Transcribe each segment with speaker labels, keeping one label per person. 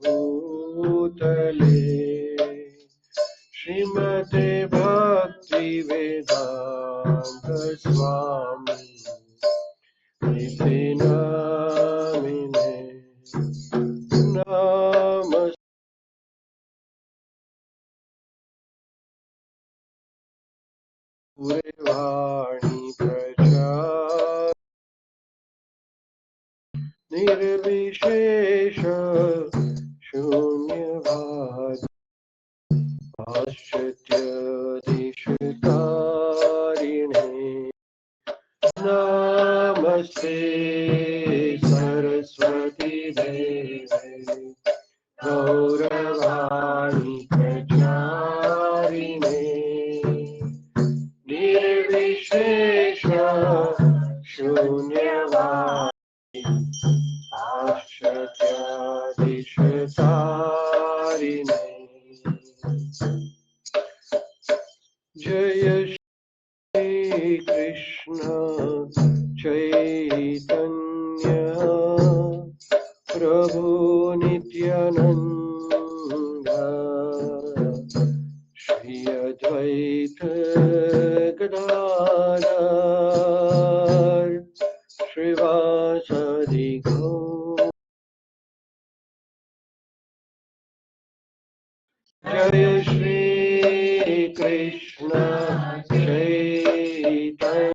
Speaker 1: भूतले श्रीमते भक्ति वेदांत स्वामी इति नामिने नमस्ते वाणी प्रचार निर्विशेष शून्यवाद पाश्चात्य दिशतारिणे नमस्ते सरस्वती देवे गौरवाणी प्रचारिणे निर्विशेष शून्यवाद आश्चर्यादिशतारिणे जय श्री कृष्ण चैतन्य प्रभु नित्यानंद श्री अद्वैत गदाधर श्रीवासदि गौर जय Shri Krishna Chaitanya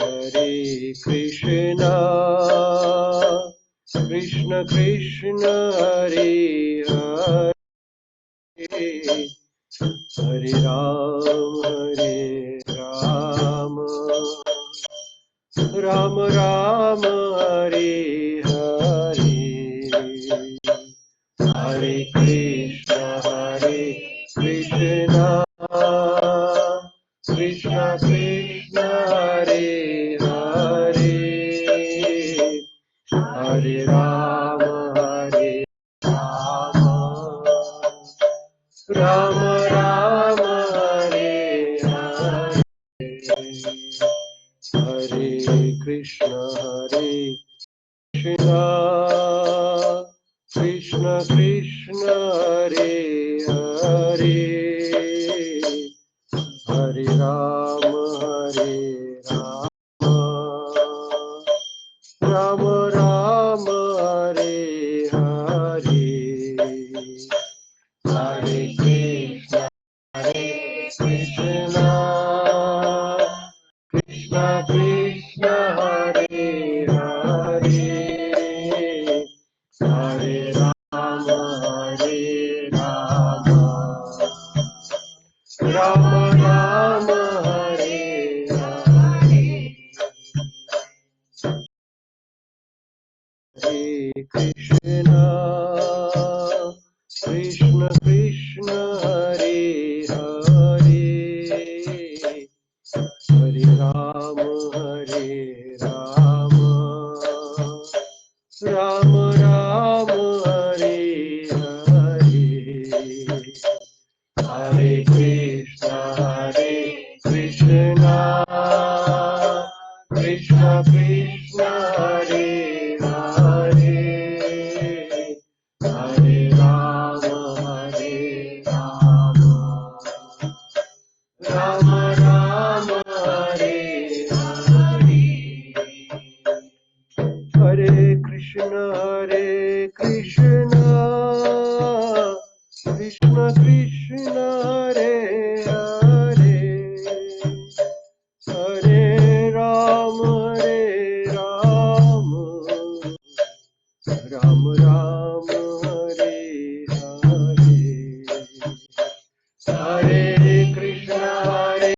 Speaker 1: Hare Krishna Krishna Krishna Hare Hare Hare Ram Ram Ram Hare Hare Hare Krishna Krishna Krishna Krishna Hare Hare Hare Ram Ram Ram Hare Hare Hare Krishna Krishna, Krishna Krishna Hare Hare, Hare Rama Hare Rama, Rama Rama Hare Hare, Hare Krishna, Krishna Krishna Hare Hare, Hare Rama Hare Rama, Rama Rama Hare Hare, Hare Krishna, Krishna Krishna Hare Hare, Hare Rama Hare Rama, Rama Rama Hare Hare, Hare Krishna, Krishna Krishna Hare Hare, Hare Rama Rama Rama Hare Hare, Hare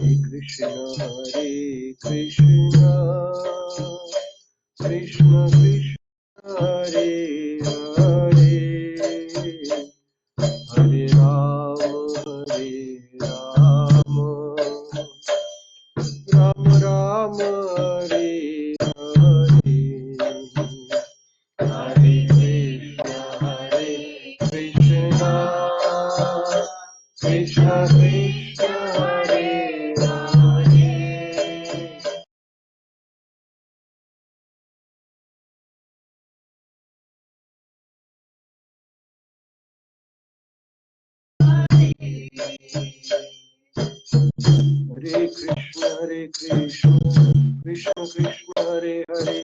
Speaker 1: Krishna, Krishna Krishna Krishna Hare Hare, Hare Rama Rama, Rama Rama Hare Hare, Hare Krishna, Krishna Krishna Hare Hare, Hare Rama Rama, Rama Rama Hare Hare, Hare Krishna, Krishna Krishna Krishna Hare Hare, Hare Krishna, Krishna Krishna Hare Hare,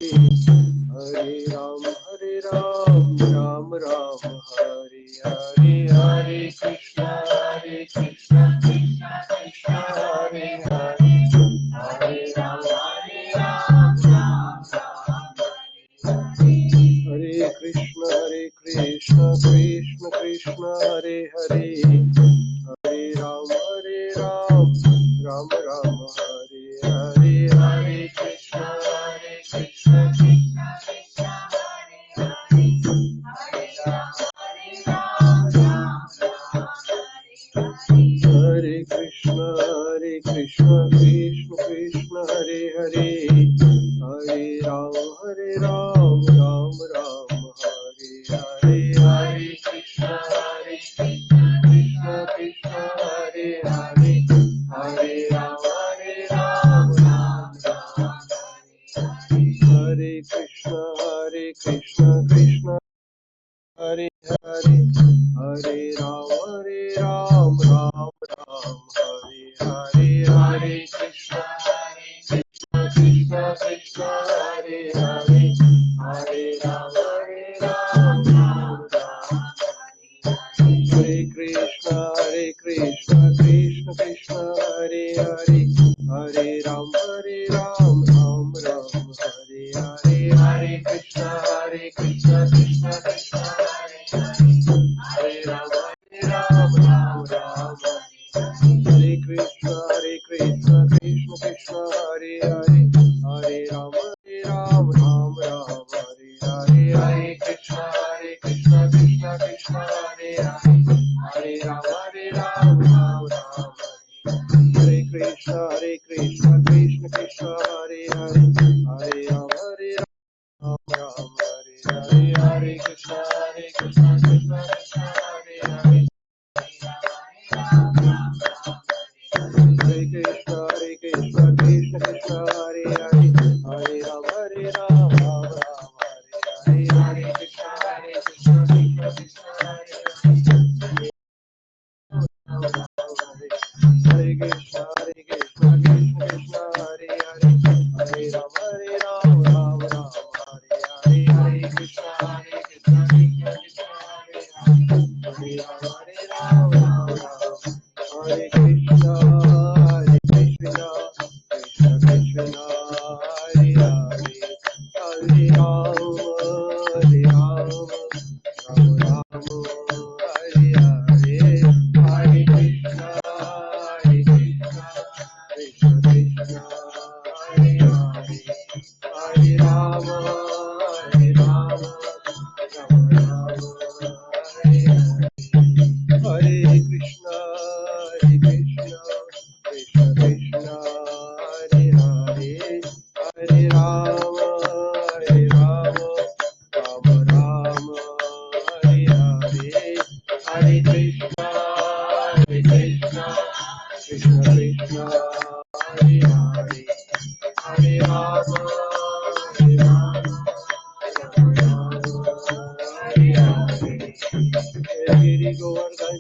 Speaker 1: Hare Ram, Ram Ram Hare Hare, Hare Krishna, Krishna Krishna Hare Hare, Hare Ram, Ram Hare Krishna, Krishna Krishna Hare Hare, Hare Ram, Ram Ram Hare Hare, Hare Krishna, Krishna Krishna Hare Hare, Hare Ram, Ram Hare Krishna, Krishna Krishna Hare Hare, Hare Ram, Ram Hare Hare, Hare Krishna, Krishna Krishna Hare Hare, Hare Ram, Ram Hare Krishna, Krishna Hare Hare, Hare Ram, Ram Hare Hare, Hare Krishna, Krishna Hare Hare, Hare Ram, Ram Hare Krishna, Krishna Krishna Hare Hare, Hare Ram, Ram Hare Hare, Hare Krishna, Krishna Krishna Hare Hare, Hare Ram, Ram Hare Krishna, Krishna Krishna Hare Hare, Hare Ram, Ram Hare Hare, Hare Krishna, Krishna Krishna Hare Hare, Hare Ram, Ram Hare Krishna, Krishna Krishna Hare Hare, Hare Ram, Ram Hare Hare, Hare Krishna, Krishna Krishna Hare Hare, Hare Krishna, Krishna Krishna Hare Hare, Hare Ram, Ram Hare Hare, Hare Krishna, Govardhan,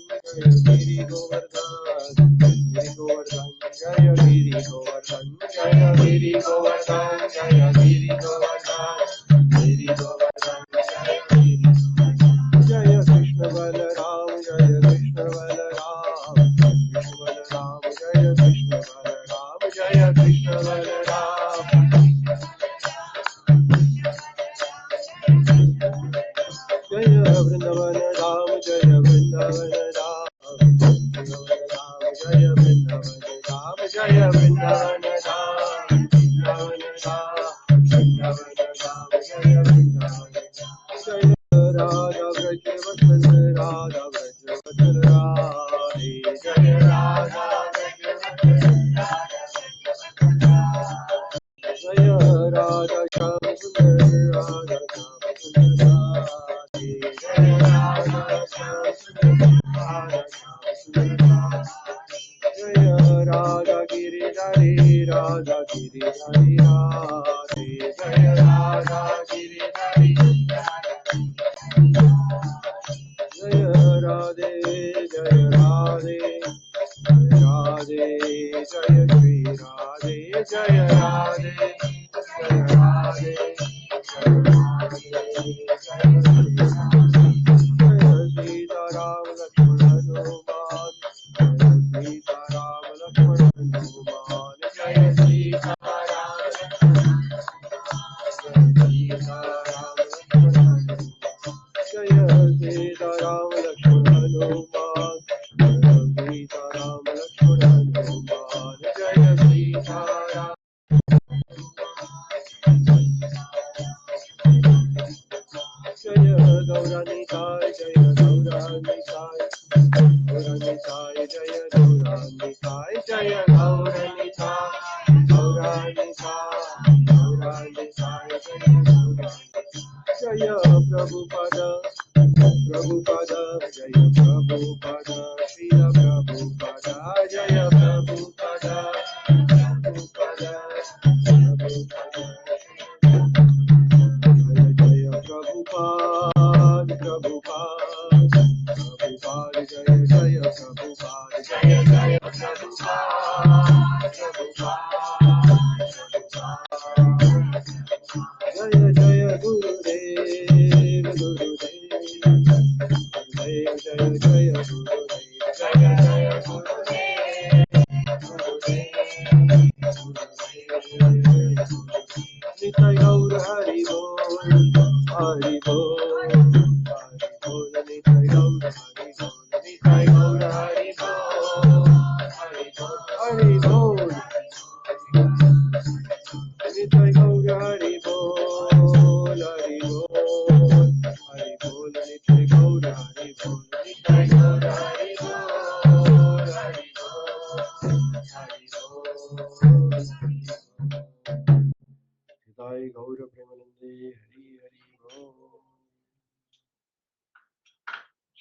Speaker 1: Giri Govardhan, Giri Govardhan, Jaya Giri Govardhan, Jaya Giri Govardhan, Jaya Giri Govardhan, Giri Govardhan, Jaya Giri Jaya Krishna Balaram, Jaya Krishna Balaram, Krishna Balaram, Jaya Krishna Balaram, Jaya Krishna Balaram. Jaya Vrindavana Ram, Jaya Vrindavana Ram, Jaya Vrindavana Ram, Jaya Vrindavana Ram, Vrindavana Ram, Vrindavana Ram, Jaya Vrindavana Jaya Radha Vrajavasana Radha Vrajavasana Radhe Jaya Radha Vrajavasana Jaya Radha Shyam Sundar Radha Shyam Sundar Radhe Jaya Radha Shyam Sundar Radha Shyam Sundar Jaya Radha Giridhari Radha Giridhari Radhe Jaya Radha Giridhari Jaya Radhe Jaya Radhe Radhe Jaya Shri Radhe Jaya Radhe Jaya Radhe Jaya Radhe Jaya Sita Ram Lakshmana Hanuman Jaya Sita Ram Lakshmana Hanuman Jaya Sita Ram Jaya Sita Ram Lakshmana Hanuman Sita Ram Lakshmana Hanuman Jaya Sita Ram Jaya Gauranitai Jaya Gauranitai Gauranitai Jaya Gauranitai Jaya Gauranitai Gauranitai Gauranitai Jaya Prabhupada Prabhupada Jaya Prabhupada Srila Prabhupada Jaya Prabhupada Prabhupada Prabhupada Jaya Jaya Prabhupada Prabhupada Prabhupada Jaya Jaya Prabhupada Jaya Jaya Prabhupada Prabhupada Jaya Jaya Gurudev Gurudev Jaya Jaya Jaya Gurudev Jaya Jaya Gurudev Gurudev Nitai Gaur Hari Bol Hari Bol Hari Bol Nitai Gaur Hari Bol Nitai Gaur Hari Bol Hari Bol Hari Bol Nitai Gaur Hari Bol Hari Bol Hari Bol Nitai Gaur Hari Bol Nitai Gaur Hari Bol Hari Bol Nitai Gaur Premanande Hari Hari Bol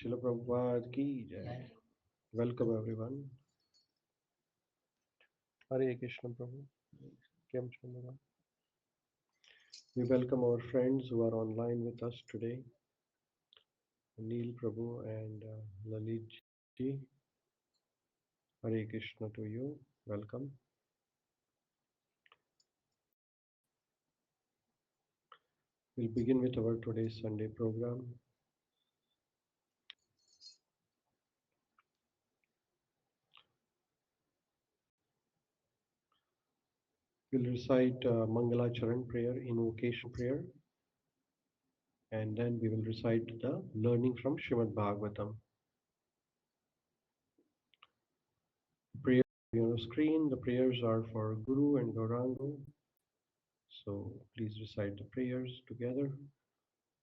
Speaker 1: Srila Prabhupada ki jai. Welcome everyone. Hare Krishna Prabhu. Kem Cho Mera? We welcome our friends who are online with us today. Neil Prabhu and Lalit ji. Hare Krishna to you. Welcome. We'll begin with our today's Sunday program. We'll recite Mangala Charan prayer, invocation prayer, and then we will recite the learning from Śrīmad-Bhāgavatam. Prayer on the screen. The prayers are for Guru and Gaurango. So please recite the prayers together.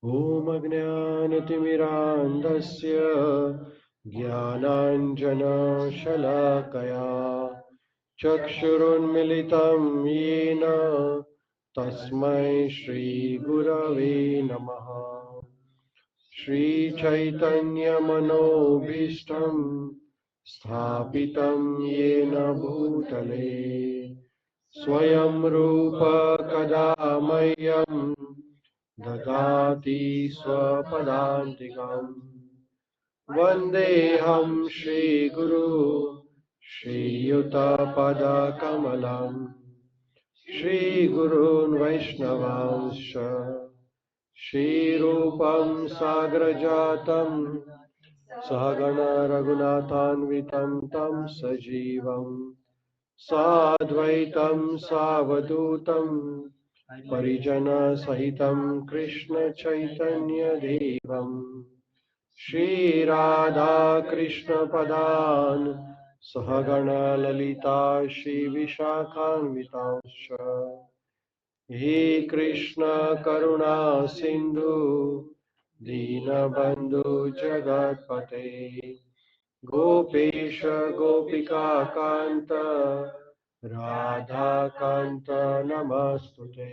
Speaker 1: Om Ajnanatimirandasya Jnananjana Shalakaya Chakshurunmilitam Yena Tasmai Shri Gurave Namaha Shri Chaitanya Manobhishtam Sthapitam Yena Bhutale Swayam Rupa Kadamayam Dadati Swapadantikam Vandeham Shri Guru Shri Yuta Pada Kamalam Shri Gurun Vaishnavanscha Shri Rupam Sagrajatam Sahagana Raghunathanvitam Tam Sajivam Sadvaitam Savadutam Parijana Sahitam Krishna Chaitanya Devam Shri Radha Krishna Padan Sahagana Lalita Shri Vishakhanvitamscha He Krishna Karuna Sindhu Dīnabandhu Jagatpate Gopesha Gopika Kanta Radha Kanta Namastute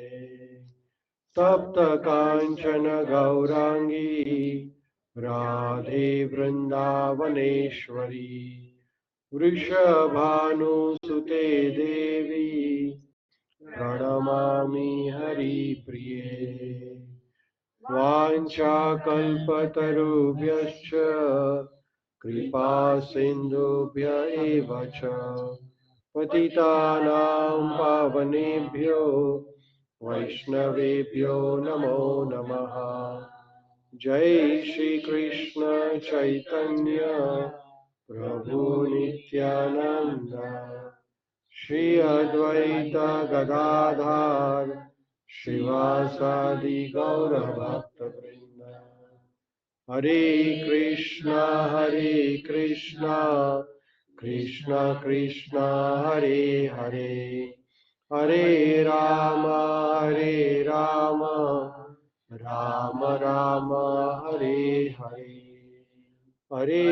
Speaker 1: Tapta Kanchana Gaurangi Radhe Vrindavaneshwari Vrishabhanu Sute Devi Pranamami Hari Priye Vancha Kalpatarubhyascha Kripa Sindhubhya eva cha Patitanam Pavanebhyo Vaishnavebhyo Namo Namaha Jai Shri Krishna Chaitanya Prabhu Nityananda Shri Advaita Gadadhar Shivasadi Gaura Bhakta Vrinda Hare Krishna Krishna Krishna Hare Hare Hare Rama Rama Rama Hare Hare Hare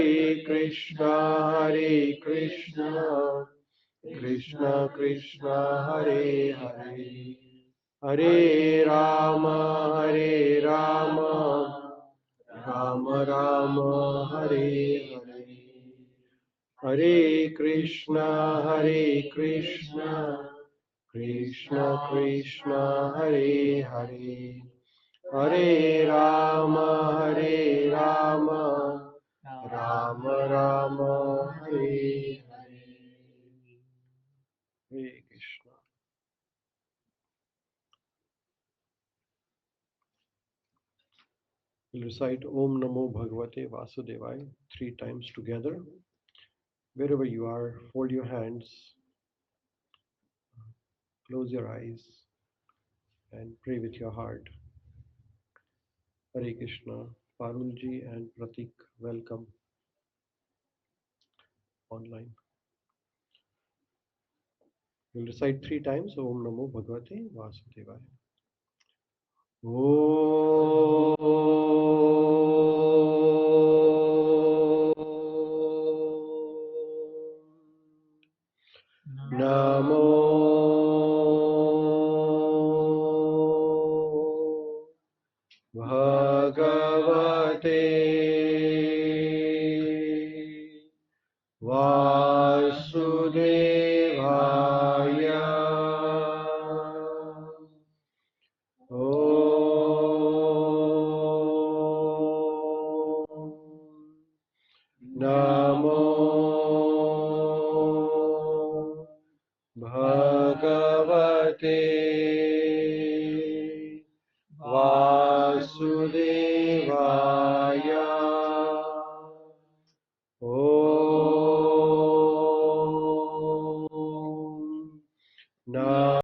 Speaker 1: Krishna Krishna Krishna Hare Hare Hare Rama Rama Rama Hare Hare Hare Krishna Krishna Krishna Hare Hare Hare Rama Rama Rama Hare Hare Hare Krishna. We'll recite Om Namo Bhagavate Vasudevaya 3 times together. Wherever you are, fold your hands, close your eyes, and pray with your heart. Hare Krishna. Parulji and Pratik, welcome online. We'll recite 3 times Om Namo Bhagavate Vasudevaya. Om Namo Bhagavate Vasudevaya. Namo Bhagavate Vasudevaya. Om Namo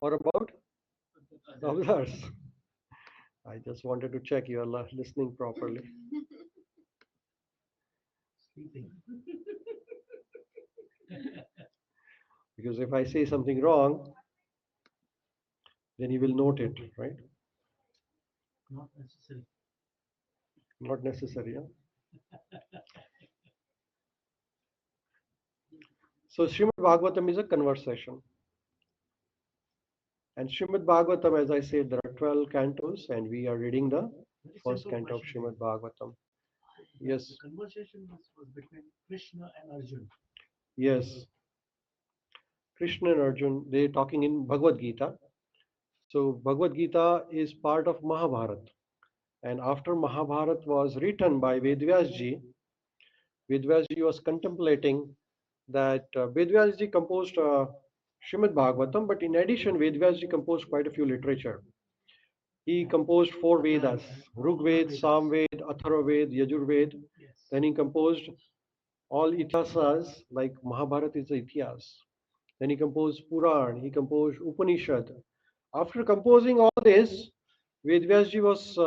Speaker 1: or about others? I just wanted to check you are listening properly.
Speaker 2: Sleeping.
Speaker 1: Because if I say something wrong, then you will note it, right?
Speaker 2: Not necessary.
Speaker 1: Not necessary. Huh? So Śrīmad-Bhāgavatam is a conversation. And Śrīmad-Bhāgavatam, as I said, there are 12 cantos, and we are reading the
Speaker 2: Very
Speaker 1: first
Speaker 2: simple
Speaker 1: canto of
Speaker 2: question.
Speaker 1: Śrīmad-Bhāgavatam.
Speaker 2: The
Speaker 1: Yes,
Speaker 2: conversation was between Krishna and Arjuna.
Speaker 1: yes. Krishna and Arjuna, they're talking in Bhagavad Gita. So Bhagavad Gita is part of Mahabharata. And after Mahabharata was written by Vedvyasji, Vedvyasji was contemplating that Vedvyasji composed Srimad Bhagavatam, but in addition, Vedvyasji composed quite a few literature. He composed four Vedas: Rig Ved, Sam Ved, Atharva Ved, Yajur Ved.
Speaker 2: Yes.
Speaker 1: Then he composed all Itihasas, like Mahabharata is a Itihas. Then he composed Puran, he composed Upanishad. After composing all this, Vedvyasji was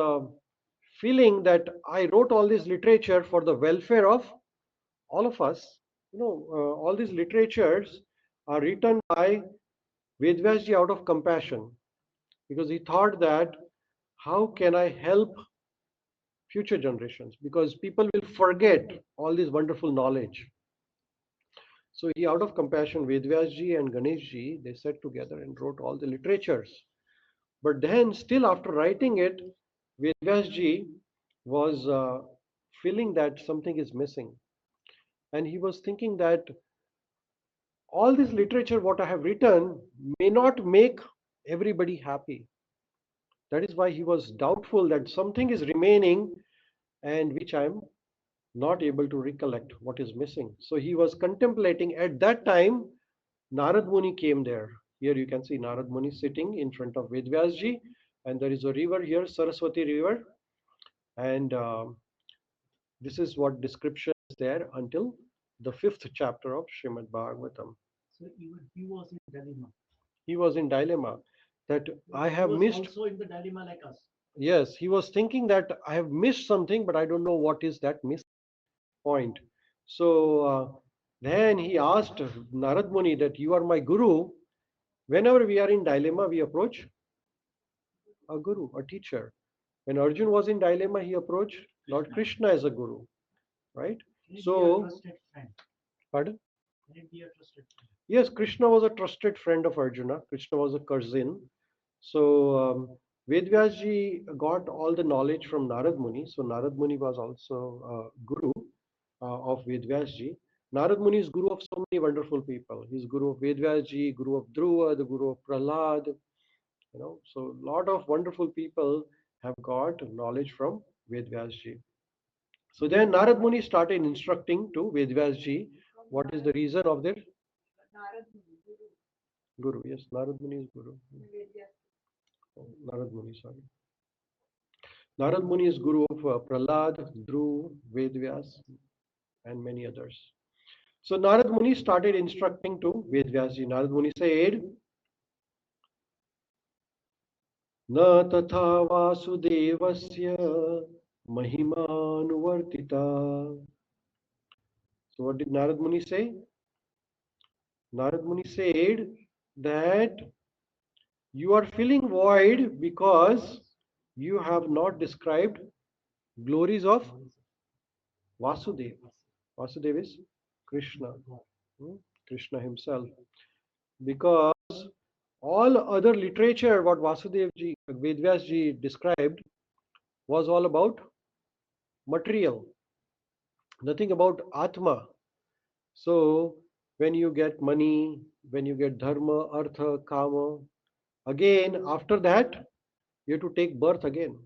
Speaker 1: feeling that I wrote all this literature for the welfare of all of us. All these literatures are written by Vedvyasji out of compassion, because he thought that how can I help future generations, because people will forget all this wonderful knowledge. So he, out of compassion, Vedvyasji and Ganeshji, they sat together and wrote all the literatures. But then, still after writing it, Vedvyasji was feeling that something is missing. And he was thinking that all this literature, what I have written, may not make everybody happy. That is why he was doubtful that something is remaining and which I am not able to recollect what is missing. So he was contemplating. At that time, Narad Muni came there. Here you can see Narad Muni sitting in front of Vedvyasji, and there is a river here, Saraswati River, and this is what description is there until the fifth chapter of Srimad Bhagavatam.
Speaker 2: So even he was in dilemma.
Speaker 1: He was in dilemma that I
Speaker 2: He
Speaker 1: have
Speaker 2: was
Speaker 1: missed.
Speaker 2: also in the dilemma like us.
Speaker 1: Yes, he was thinking that I have missed something, but I don't know what is that missed point. So then he asked Narad Muni that you are my guru. Whenever we are in dilemma, we approach a guru, a teacher. When Arjun was in dilemma, he approached Lord Krishna as a guru, right?
Speaker 2: Can it be a
Speaker 1: So,
Speaker 2: trusted friend?
Speaker 1: pardon?
Speaker 2: Can it be a trusted friend?
Speaker 1: Yes, Krishna was a trusted friend of Arjuna. Krishna was a cousin. So, Vedvyasji got all the knowledge from Narad Muni. So, Narad Muni was also guru of Vedvyasji. Narad Muni is guru of so many wonderful people. He's guru of Vedvyasji, guru of Dhruva, the guru of Prahlad. So a lot of wonderful people have got knowledge from Vedvyasji. So then Narad Muni started instructing to Vedvyasji what is the reason of their guru. Yes, Narad Muni is guru. Oh, Narad Muni, sorry. Narad Muni is guru of Prahlad, Dhruv, Vedvyas, and many others. So Narad Muni started instructing to Vedvyasji. Narad Muni said, "Na tatha vasudevasya mahimanuvartita." So what did Narad Muni say? Narad Muni said that you are feeling void because you have not described glories of Vasudeva. Vasudeva is Krishna, Krishna himself. Because all other literature, what Vasudevji, Vedvyasji described, was all about material, nothing about Atma. So when you get money, when you get dharma, artha, kama, again after that you have to take birth again,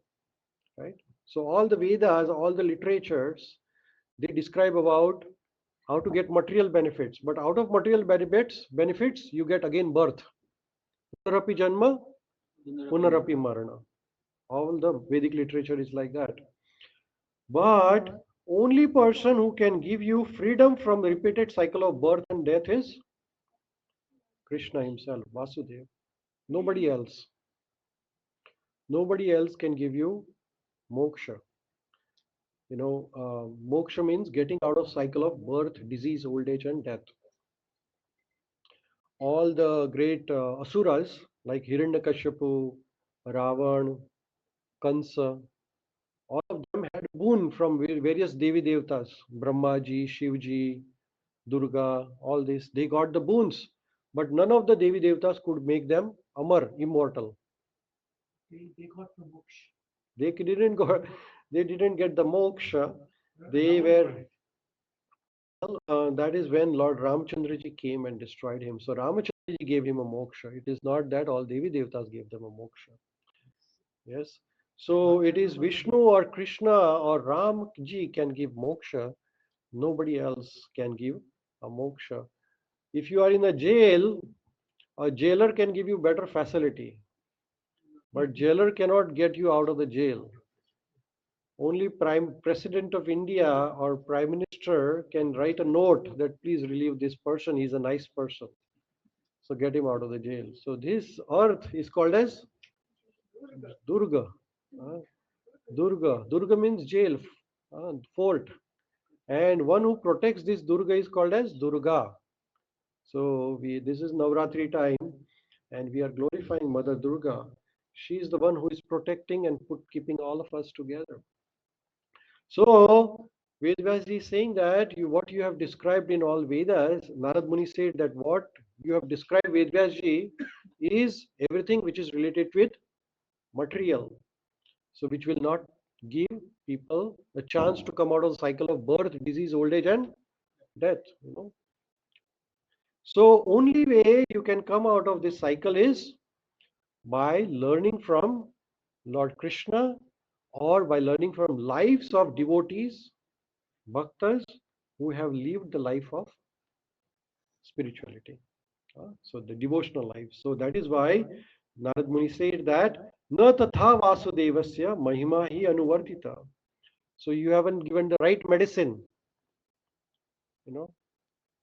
Speaker 1: right? So all the Vedas, all the literatures, they describe about how to get material benefits, but out of material benefits you get again birth. Punarapi janma, punarapi marana. All the Vedic literature is like that. But only person who can give you freedom from the repeated cycle of birth and death is Krishna himself, Vasudeva. Nobody else. Nobody else can give you moksha. Moksha means getting out of cycle of birth, disease, old age, and death. All the great asuras like Hiranyakashipu, Ravan, Kansa, all of them had boon from various Devi Devtas, Brahmaji, Shivji, Durga, all this. They got the boons, but none of the Devi Devtas could make them Amar, immortal.
Speaker 2: They got the moksha.
Speaker 1: They didn't go. They didn't get the moksha. They
Speaker 2: Ravan
Speaker 1: were.
Speaker 2: got it.
Speaker 1: That is when Lord Ramchandraji came and destroyed him. So Ramachandraji gave him a moksha. It is not that all Devi Devtas gave them a moksha. Yes. So it is Vishnu or Krishna or Ram ji can give moksha. Nobody else can give a moksha. If you are in a jail, a jailer can give you better facility, but jailer cannot get you out of the jail. Only Prime President of India or Prime Minister can write a note that please relieve this person. He's a nice person. So get him out of the jail. So this earth is called as Durga. Uh, Durga. Durga means jail, fort. And one who protects this Durga is called as Durga. So this is Navratri time and we are glorifying Mother Durga. She is the one who is protecting and keeping all of us together. So Vedvyas is saying that what you have described in all Vedas, Narad Muni said that what you have described Vedvyas is everything which is related with material. So which will not give people a chance to come out of the cycle of birth, disease, old age, and death. So only way you can come out of this cycle is by learning from Lord Krishna or by learning from lives of devotees, bhaktas who have lived the life of spirituality. So the devotional life. So that is why Narad Muni said that na tatha vasudevasya mahima hi anuvartita. So you haven't given the right medicine.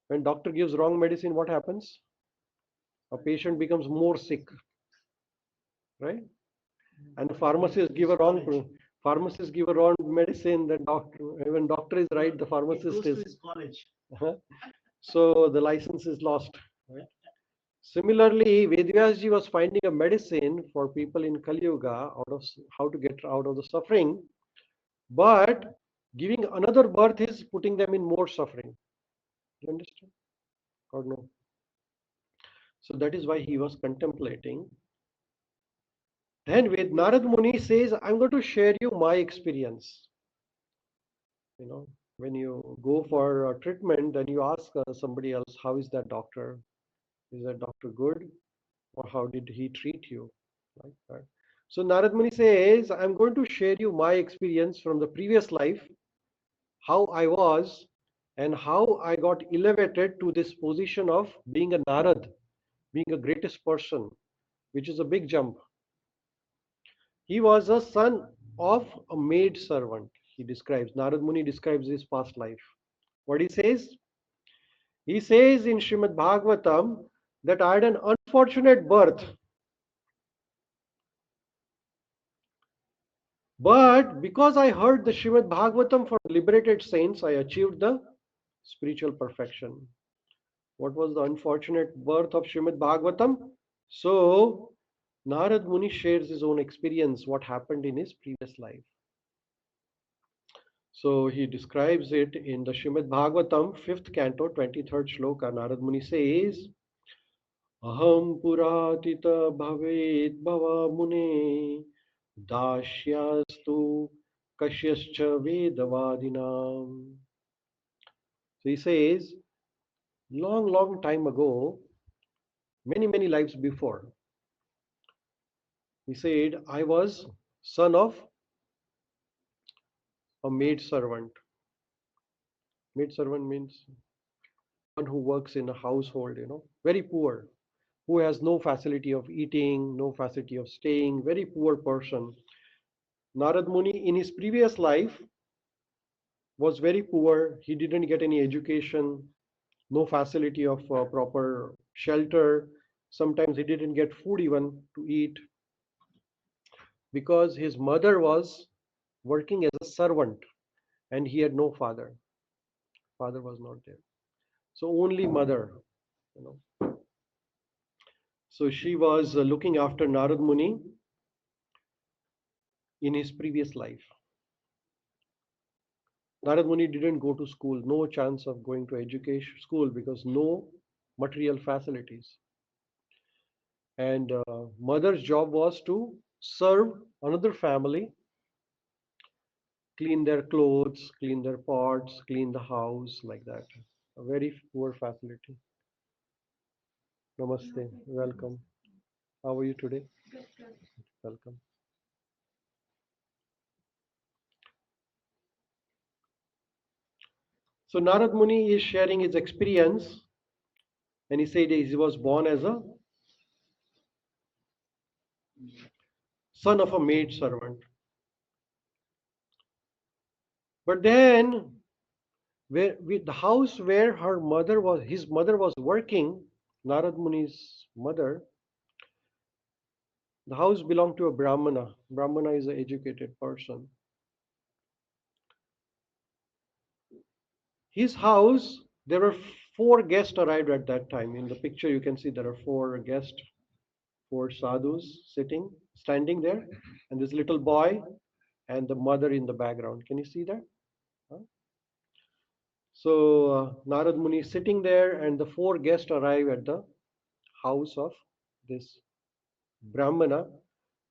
Speaker 1: When doctor gives wrong medicine, what happens? A patient becomes more sick, right? And the pharmacist give a wrong medicine. Then when doctor is right, the pharmacist is.
Speaker 2: His college.
Speaker 1: So the license is lost. Right? Similarly, Vedvyasji was finding a medicine for people in Kali Yuga out of how to get out of the suffering, but giving another birth is putting them in more suffering. You understand? Or no? So that is why he was contemplating. Then with Narad Muni says, I'm going to share you my experience. When you go for a treatment, then you ask somebody else, how is that doctor? Is that doctor good? Or how did he treat you? Like that. So Narad Muni says, I'm going to share you my experience from the previous life, how I was, and how I got elevated to this position of being a Narad, being a greatest person, which is a big jump. He was a son of a maid servant. He describes, Narad Muni describes his past life. What he says? He says in Śrīmad-Bhāgavatam that I had an unfortunate birth. But because I heard the Śrīmad-Bhāgavatam for liberated saints, I achieved the spiritual perfection. What was the unfortunate birth of Śrīmad-Bhāgavatam? So, Narad Muni shares his own experience, what happened in his previous life. So, he describes it in the Śrīmad-Bhāgavatam, 5th canto, 23rd shloka. Narad Muni says, Aham puratita bhavet bhava mune dasyastu kashyascha vedavadinam. So he says, long time ago, many lives before, he said, I was son of a maid servant. Maid servant means one who works in a household, very poor, who has no facility of eating, no facility of staying, very poor person. Narad Muni in his previous life was very poor. He didn't get any education, no facility of proper shelter. Sometimes he didn't get food even to eat because his mother was working as a servant and he had no father. Father was not there. So only mother, you know. So she was looking after Narad Muni in his previous life. Narad Muni didn't go to school, no chance of going to education school because no material facilities. And mother's job was to serve another family, clean their clothes, clean their pots, clean the house, like that. A very poor facility. Namaste, welcome. How are you today? Welcome. So Narad Muni is sharing his experience, and he said he was born as a son of a maid servant. But then, the house where his mother was working, Narad Muni's mother, the house belonged to a Brahmana. Brahmana is an educated person. His house, there were four guests arrived at that time. In the picture, you can see there are four guests, four sadhus standing there, and this little boy and the mother in the background. Can you see that? Huh? So Narad Muni is sitting there, and the four guests arrive at the house of this Brahmana,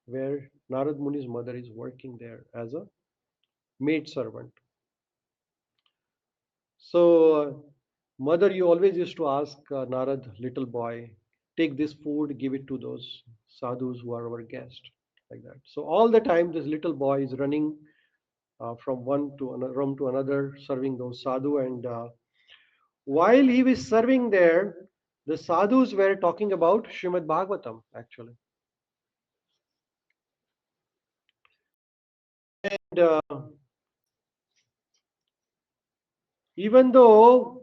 Speaker 1: where Narad Muni's mother is working there as a maid servant. So, mother, you always used to ask Narad, little boy, take this food, give it to those sadhus who are our guests, like that. So all the time, this little boy is running from one to another room to another, serving those sadhu. And while he was serving there, the sadhus were talking about Śrīmad-Bhāgavatam, actually. And even though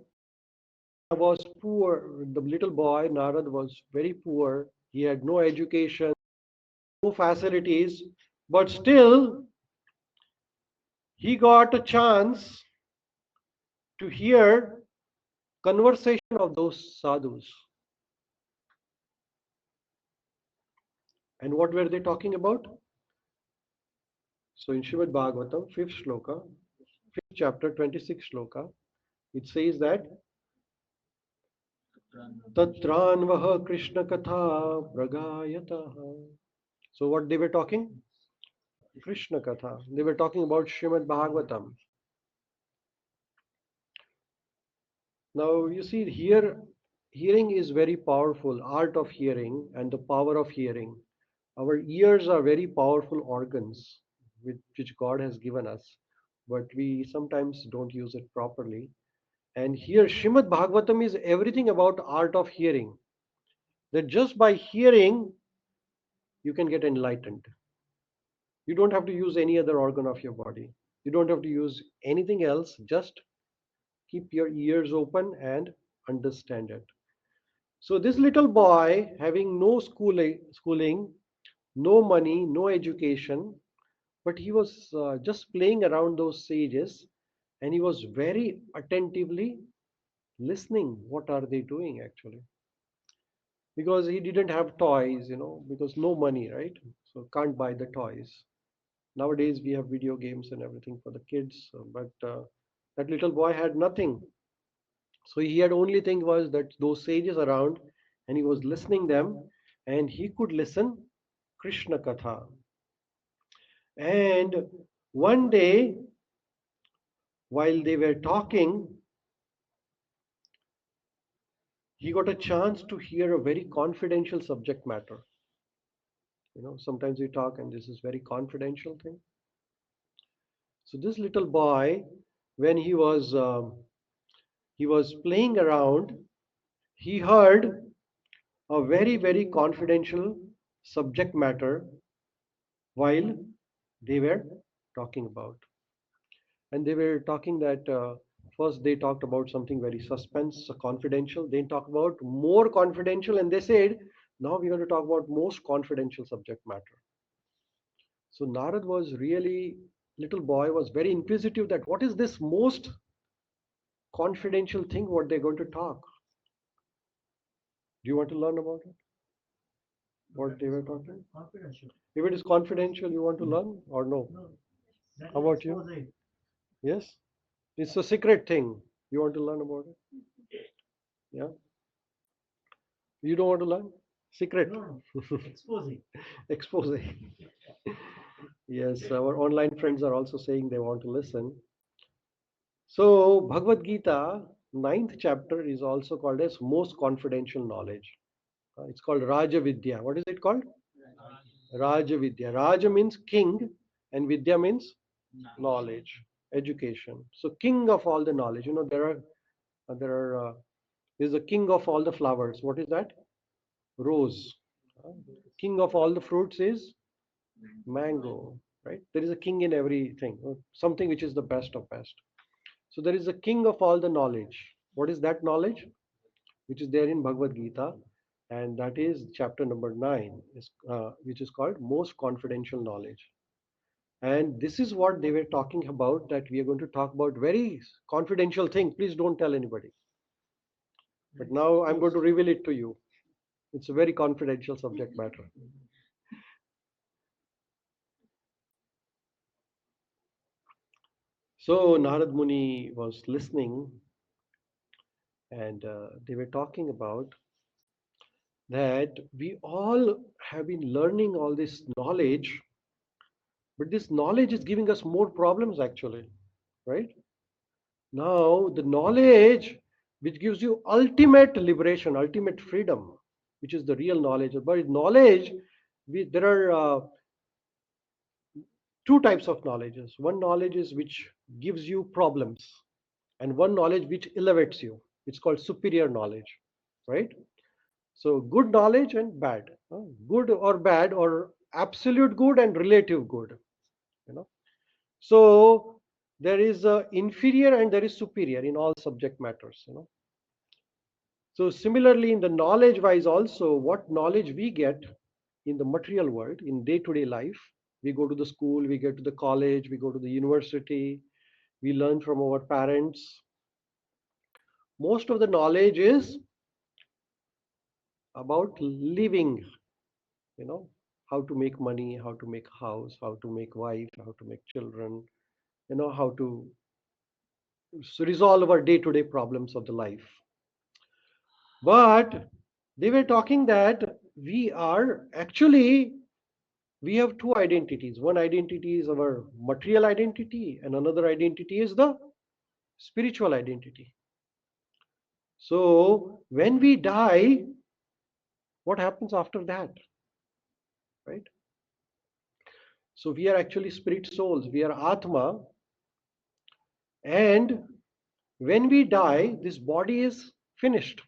Speaker 1: was poor, the little boy, Narad, was very poor. He had no education, no facilities, but still he got a chance to hear conversation of those sadhus. And what were they talking about? So in Śrīmad Bhāgavatam, 5th shloka, 5th chapter, 26th shloka, it says that Tatranvaha Krishna Katha Pragayataha. So what they were talking? Krishna Katha. They were talking about Śrīmad Bhāgavatam. Now you see here, hearing is very powerful, art of hearing and the power of hearing. Our ears are very powerful organs which God has given us, but we sometimes don't use it properly. And here Srimad Bhagavatam is everything about art of hearing. That just by hearing, you can get enlightened. You don't have to use any other organ of your body. You don't have to use anything else. Just keep your ears open and understand it. So this little boy, having no schooling, no money, no education, but he was just playing around those sages, and he was very attentively listening. What are they doing actually? Because he didn't have toys, because no money, right? So can't buy the toys. Nowadays we have video games and everything for the kids, but that little boy had nothing. So he had only thing was that those sages around, and he was listening them, and he could listen Krishna Katha. And one day, while they were talking, he got a chance to hear a very confidential subject matter. Sometimes we talk, and this is very confidential thing. So this little boy, when he was playing around, he heard a very, very confidential subject matter while they were talking about. And they were talking that first they talked about something very suspense, confidential. They talked about more confidential, and they said Now we're going to talk about most confidential subject matter. So Narad was really, little boy was very inquisitive that what is this most confidential thing what they're going to talk. Do you want to learn about it? What they were talking?
Speaker 2: Confidential.
Speaker 1: If it is confidential, you want to learn or no?
Speaker 2: No. That
Speaker 1: How
Speaker 2: is
Speaker 1: about you?
Speaker 2: expose.
Speaker 1: Yes? It's a secret thing. You want to learn about it? Yeah? You don't want to learn? Secret.
Speaker 2: No. Exposing.
Speaker 1: Expose. Yes, our online friends are also saying they want to listen. So, Bhagavad Gita, ninth chapter, is also called as most confidential knowledge. It's called Raja Vidya. What is it called? Raja Vidya. Raja means king, and Vidya means knowledge, education. So, king of all the knowledge. You know, there's a king of all the flowers. What is that? Rose. King of all the fruits is mango, right? There is a king in everything, something which is the best of best. So there is a king of all the knowledge. What is that knowledge? Which is there in Bhagavad Gita, and that is chapter number 9, which is called most confidential knowledge. And this is what they were talking about, that we are going to talk about very confidential thing. Please don't tell anybody. But now I'm going to reveal it to you. It's a very confidential subject matter. So Narad Muni was listening, and they were talking about that we all have been learning all this knowledge, but this knowledge is giving us more problems actually, right? Now, the knowledge which gives you ultimate liberation, ultimate freedom, which is the real knowledge. But knowledge, there are two types of knowledges. One knowledge is which gives you problems, and one knowledge which elevates you. It's called superior knowledge, right? So good knowledge and bad, good or bad, or absolute good and relative good, you know. So there is a inferior and there is superior in all subject matters, you know. So similarly, in the knowledge wise also, what knowledge we get in the material world, in day-to-day life, we go to the school, we get to the college, we go to the university, we learn from our parents. Most of the knowledge is about living, you know, how to make money, how to make house, how to make wife, how to make children, you know, how to resolve our day-to-day problems of the life. But they were talking that we have two identities. One identity is our material identity, and another identity is the spiritual identity. So when we die, what happens after that, right? So we are actually spirit souls, we are Atma, and when we die, this body is finished.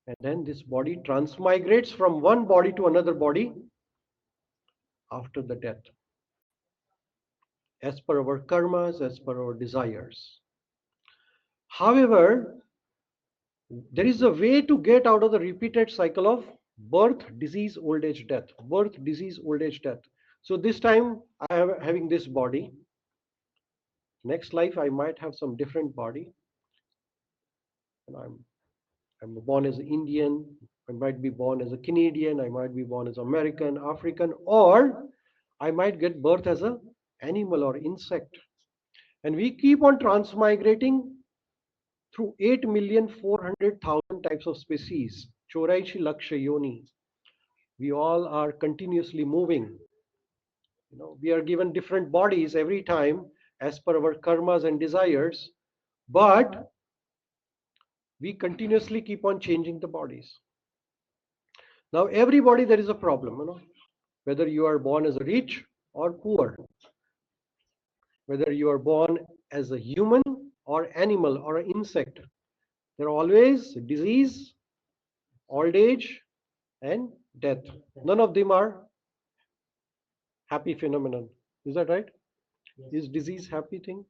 Speaker 1: And then this body transmigrates from one body to another body after the death, as per our karmas, as per our desires. However, there is a way to get out of the repeated cycle of birth, disease, old age, death. Birth, disease, old age, death. So this time I am having this body. Next life I might have some different body. And I'm born as an Indian. I might be born as a Canadian. I might be born as American, African, or I might get birth as an animal or insect. And we keep on transmigrating through 8,400,000 types of species. Choraishi Laksha Yoni. We all are continuously moving. You know, we are given different bodies every time as per our karmas and desires, but we continuously keep on changing the bodies. Now, everybody there is a problem, you know, whether you are born as rich or poor, whether you are born as a human or animal or an insect, there are always disease, old age, and death. None of them are happy phenomenon. Is that right? Is disease happy thing?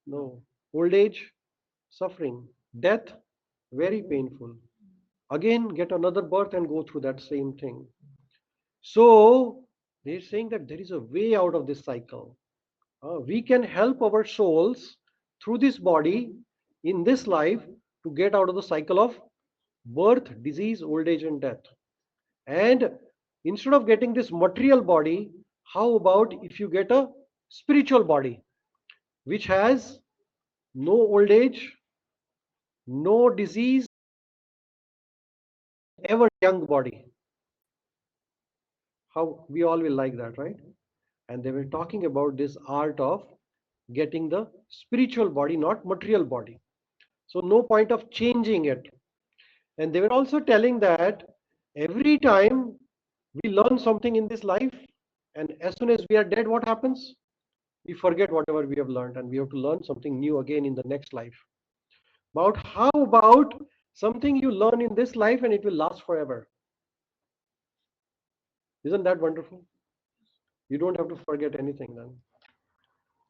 Speaker 1: No. Old age, suffering. Death, very painful. again get another birth and go through that same thing. So they're saying that there is a way out of this cycle. We can help our souls through this body in this life to get out of the cycle of birth, disease, old age, and death. And instead of getting this material body, how about if you get a spiritual body which has no old age, no disease, ever young body? How we all will like that, right? And they were talking about this art of getting the spiritual body, not material body. So no point of changing it. And they were also telling that every time we learn something in this life, and as soon as we are dead, what happens? We forget whatever we have learned and we have to learn something new again in the next life. But how about something you learn in this life and it will last forever? Isn't that wonderful? You don't have to forget anything then.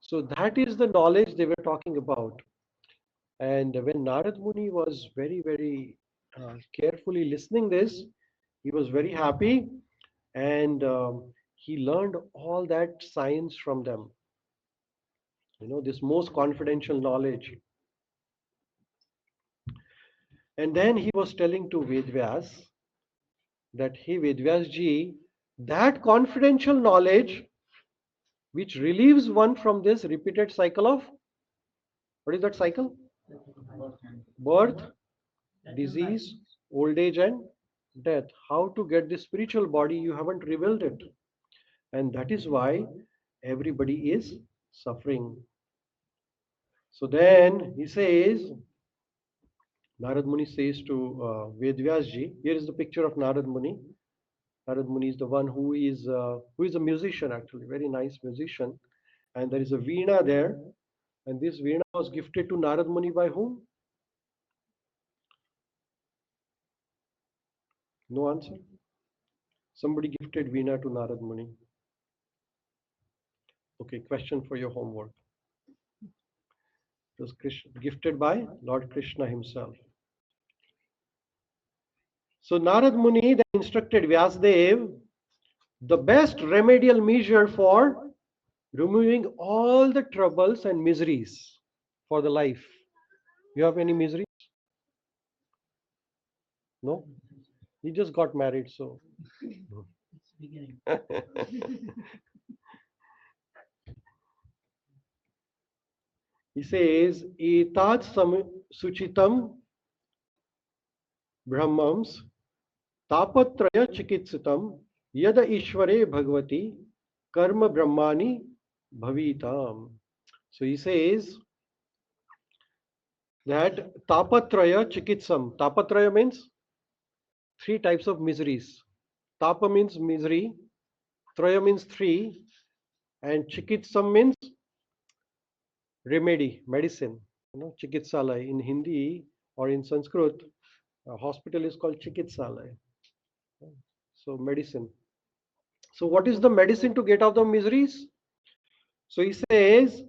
Speaker 1: So that is the knowledge they were talking about. And when Narad Muni was very carefully listening this, he was very happy, and he learned all that science from them. This most confidential knowledge. And then he was telling to Vedvyas that, hey Vedvyas ji, that confidential knowledge which relieves one from this repeated cycle of, what is that cycle? Birth, disease, old age, and death. How to get this spiritual body, you haven't revealed it. And that is why everybody is suffering. So then he says, Narad Muni says to Vedvyas ji, here is the picture of Narad Muni. Narad Muni is the one who is a musician, actually, very nice musician. And there is a veena there. And this veena was gifted to Narad Muni by whom? No answer. Somebody gifted veena to Narad Muni. Okay, question for your homework. It was gifted by Lord Krishna himself. So Narad Muni then instructed Vyāsadeva the best remedial measure for removing all the troubles and miseries for the life. You have any miseries? No? You just got married, so.
Speaker 2: It's beginning.
Speaker 1: He says, Etat suchitam brahmams tapatraya chikitsitam yada ishvare bhagavati karma brahmani bhavitam. So he says that tapatraya chikitsam. Tapatraya means three types of miseries. Tapa means misery, traya means three, and chikitsam means remedy, medicine. Chikitsalaya in Hindi or in Sanskrit, a hospital is called chikitsalaya. So medicine. So what is the medicine to get out of miseries? So he says,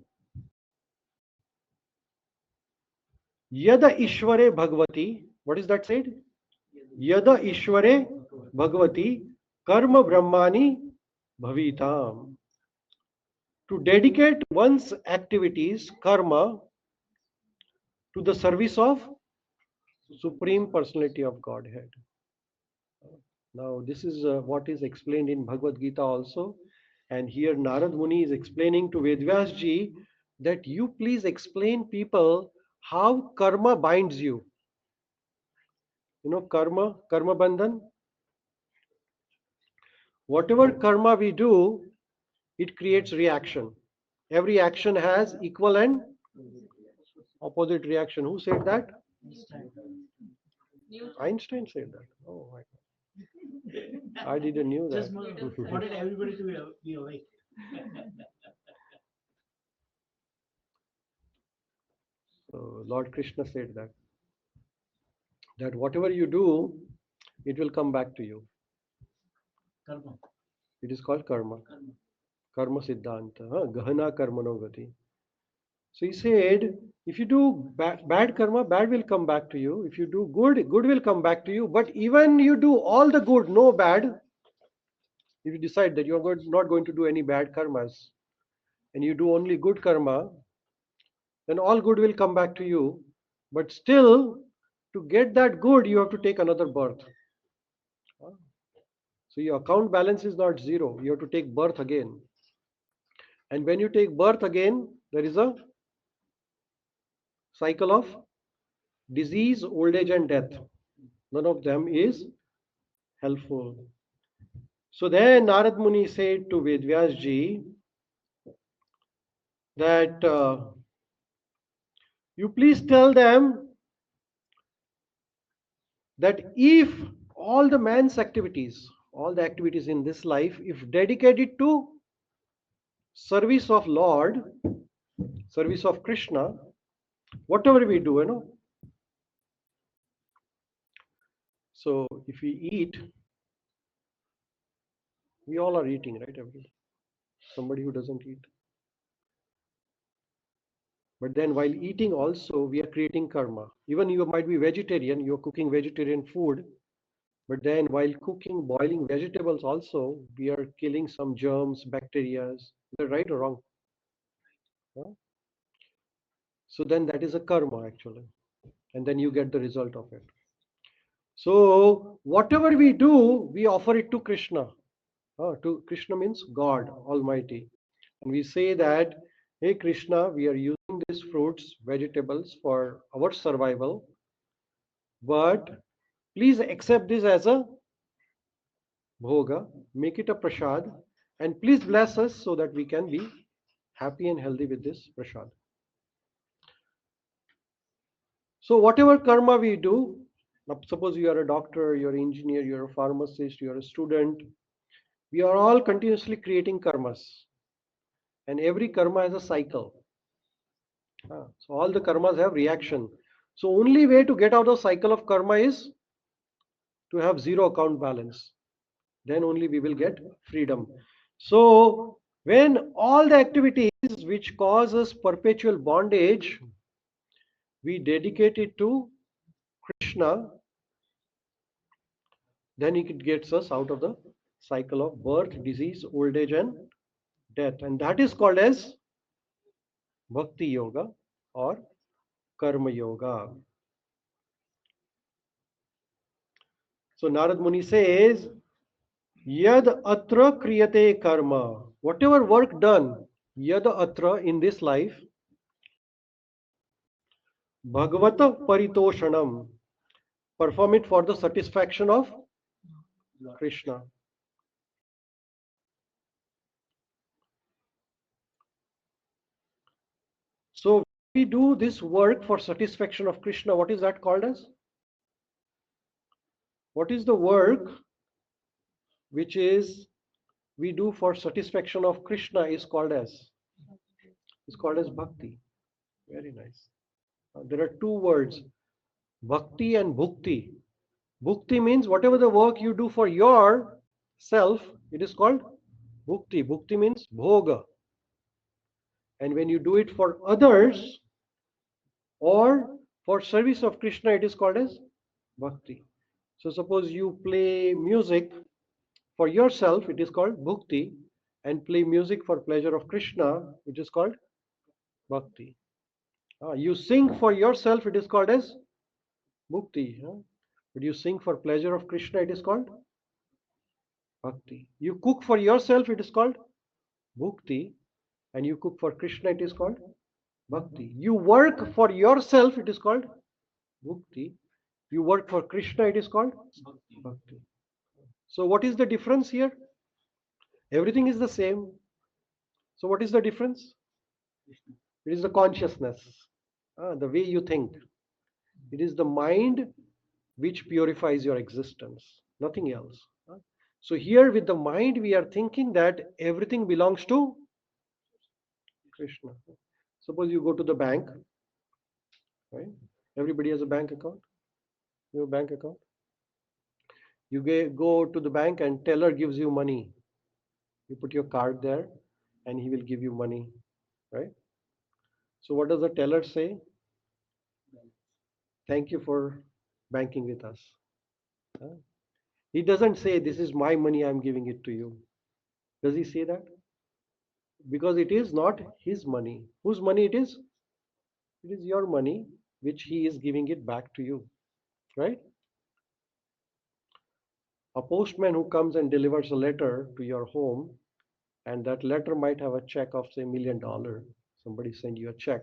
Speaker 1: Yada Ishware Bhagavati. What is that said? Yada Ishware Bhagavati Karma Brahmani Bhavitam. To dedicate one's activities, karma, to the service of Supreme Personality of Godhead. Now, this is what is explained in Bhagavad Gita also. And here Narad Muni is explaining to Vedvyas ji that you please explain people how karma binds you. Karma bandhan. Whatever karma we do, it creates reaction. Every action has equal and opposite reaction. Who said that? Einstein said that. Oh my God. I didn't know that.
Speaker 2: Just wanted everybody to be awake.
Speaker 1: So Lord Krishna said that whatever you do, it will come back to you.
Speaker 2: Karma.
Speaker 1: It is called karma. Karma Siddhanta. Gahana Karmano Gati. So he said, If you do bad karma, bad will come back to you. If you do good, good will come back to you. But even you do all the good, no bad, if you decide that you're not going to do any bad karmas and you do only good karma, then all good will come back to you. But still, to get that good, you have to take another birth. So your account balance is not zero. You have to take birth again. And when you take birth again, there is a cycle of disease, old age, and death. None of them is helpful. So then Narad Muni said to Vedvyas ji that you please tell them that if all the man's activities, all the activities in this life, if dedicated to service of Lord, service of Krishna, whatever we do, so if we eat, we all are eating, right? Somebody who doesn't eat. But then while eating also, we are creating karma. Even you might be vegetarian, you're cooking vegetarian food, but then while cooking, boiling vegetables also, we are killing some germs, bacteria. Is that right or wrong? Huh? So then that is a karma actually. And then you get the result of it. So whatever we do, we offer it to Krishna. To Krishna means God Almighty. And we say that, hey Krishna, we are using these fruits, vegetables for our survival, but please accept this as a bhoga, make it a prasad, and please bless us so that we can be happy and healthy with this prasad. So whatever karma we do, suppose you are a doctor, you're an engineer, you're a pharmacist, you're a student, we are all continuously creating karmas. And every karma has a cycle. So all the karmas have reaction. So only way to get out of the cycle of karma is to have zero account balance. Then only we will get freedom. So when all the activities which cause us perpetual bondage, we dedicate it to Krishna, then it gets us out of the cycle of birth, disease, old age, and death. And that is called as Bhakti Yoga or Karma Yoga. So Narad Muni says, Yad atra kriyate karma. Whatever work done, yad atra in this life, Bhagavata paritoshanam. Perform it for the satisfaction of Krishna. So we do this work for satisfaction of Krishna. What is that called as? What is the work which is we do for satisfaction of Krishna is called as? It's called as bhakti. Very nice. There are two words, bhakti and bhukti. Bhukti means whatever the work you do for yourself, it is called bhukti. Bhukti means bhoga. And when you do it for others or for service of Krishna, it is called as bhakti. So suppose you play music for yourself, it is called bhukti, and play music for pleasure of Krishna, it is called bhakti. You sing for yourself, it is called as bhukti. But you sing for pleasure of Krishna, it is called bhakti. You cook for yourself, it is called bhukti, and you cook for Krishna, it is called bhakti. You work for yourself, it is called bhukti. You work for Krishna, it is called bhakti. So what is the difference here? Everything is the same. So what is the difference? It is the consciousness, the way you think. It is the mind which purifies your existence, nothing else. So here with the mind we are thinking that everything belongs to Krishna. Suppose you go to the bank, right? Everybody has a bank account. You have a bank account. You go to the bank and teller gives you money. You put your card there and he will give you money, right? So what does the teller say? thank you for banking with us. Huh? He doesn't say, this is my money, I'm giving it to you. Does he say that? Because it is not his money. Whose money it is? It is your money, which he is giving it back to you, right? A postman who comes and delivers a letter to your home, and that letter might have a check of, say, $1 million. Somebody send you a check.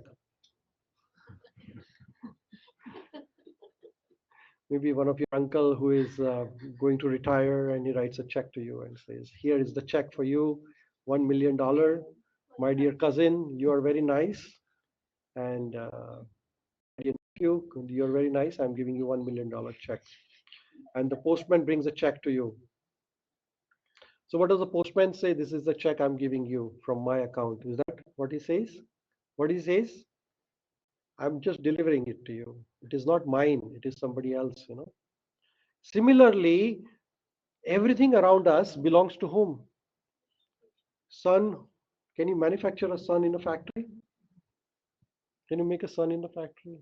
Speaker 1: Maybe one of your uncle who is going to retire, and he writes a check to you and says, here is the check for you, $1 million. My dear cousin, you are very nice. And you're very nice. I'm giving you $1 million check. And the postman brings a check to you. So what does the postman say? This is the check I'm giving you from my account. Is that what he says? What he says? I'm just delivering it to you. It is not mine. It is somebody else, Similarly, everything around us belongs to whom? Sun. Can you manufacture a sun in a factory? Can you make a sun in the factory?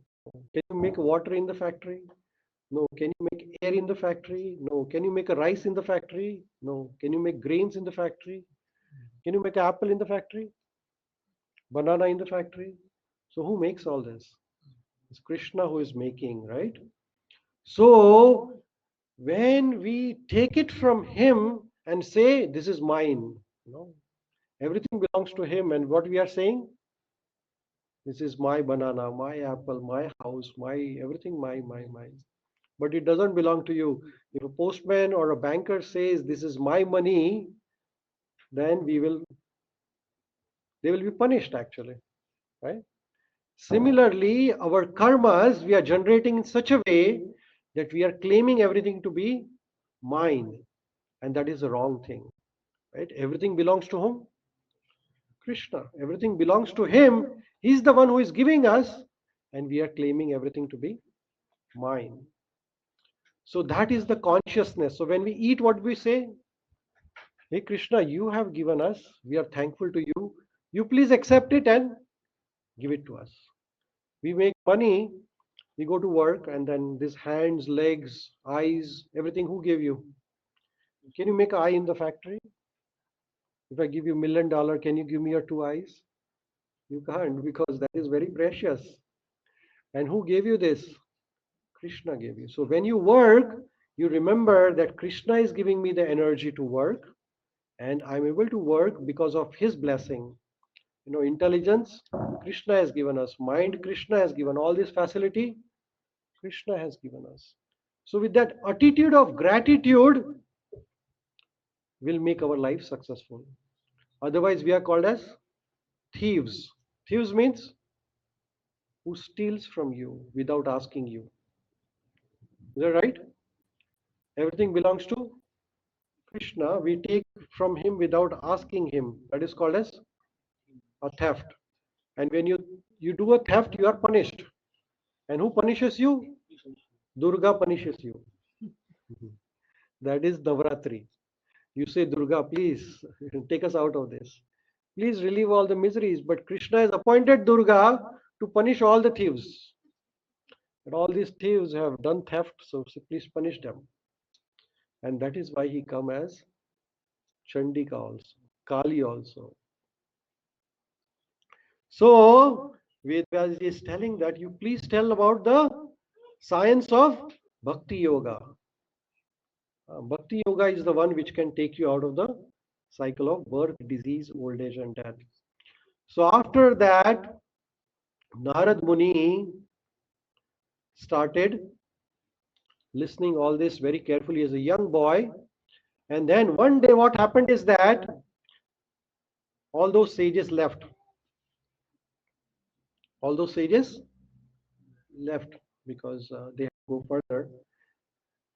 Speaker 1: Can you make water in the factory? No. Can you make air in the factory? No. Can you make a rice in the factory? No. Can you make grains in the factory? Can you make an apple in the factory? Banana in the factory? So who makes all this? It's Krishna who is making, right? So when we take it from him and say, this is mine, everything belongs to him, and what we are saying, this is my banana, my apple, my house, my everything, my. But it doesn't belong to you. If a postman or a banker says this is my money, then they will be punished actually, right? Similarly, our karmas we are generating in such a way that we are claiming everything to be mine, and that is the wrong thing, right? Everything belongs to whom? Krishna. Everything belongs to him. He's the one who is giving us, and we are claiming everything to be mine. So that is the consciousness. So when we eat, what we say? Hey Krishna, you have given us, we are thankful to you. You please accept it and give it to us. We make money, we go to work, and then these hands, legs, eyes, everything, who gave you? Can you make an eye in the factory? If I give you $1 million, can you give me your two eyes? You can't, because that is very precious. And who gave you this? Krishna gave you. So when you work, you remember that Krishna is giving me the energy to work, and I'm able to work because of his blessing. Intelligence, Krishna has given us. Mind, Krishna has given. All this facility, Krishna has given us. So with that attitude of gratitude, will make our life successful. Otherwise, we are called as thieves. Thieves means who steals from you without asking you. Is that right? Everything belongs to Krishna. We take from him without asking him. That is called as a theft. And when you do a theft, you are punished. And who punishes you? Durga punishes you. That is Navratri. You say, Durga, please take us out of this. Please relieve all the miseries. But Krishna has appointed Durga to punish all the thieves. And all these thieves have done theft, so please punish them. And that is why he come as Chandika also, Kali also. So Vedvyas is telling that you please tell about the science of Bhakti Yoga. Bhakti Yoga is the one which can take you out of the cycle of birth, disease, old age, and death. So after that, Narad Muni started listening all this very carefully as a young boy. And then one day what happened is that all those sages left. All those sages left because they had to go further.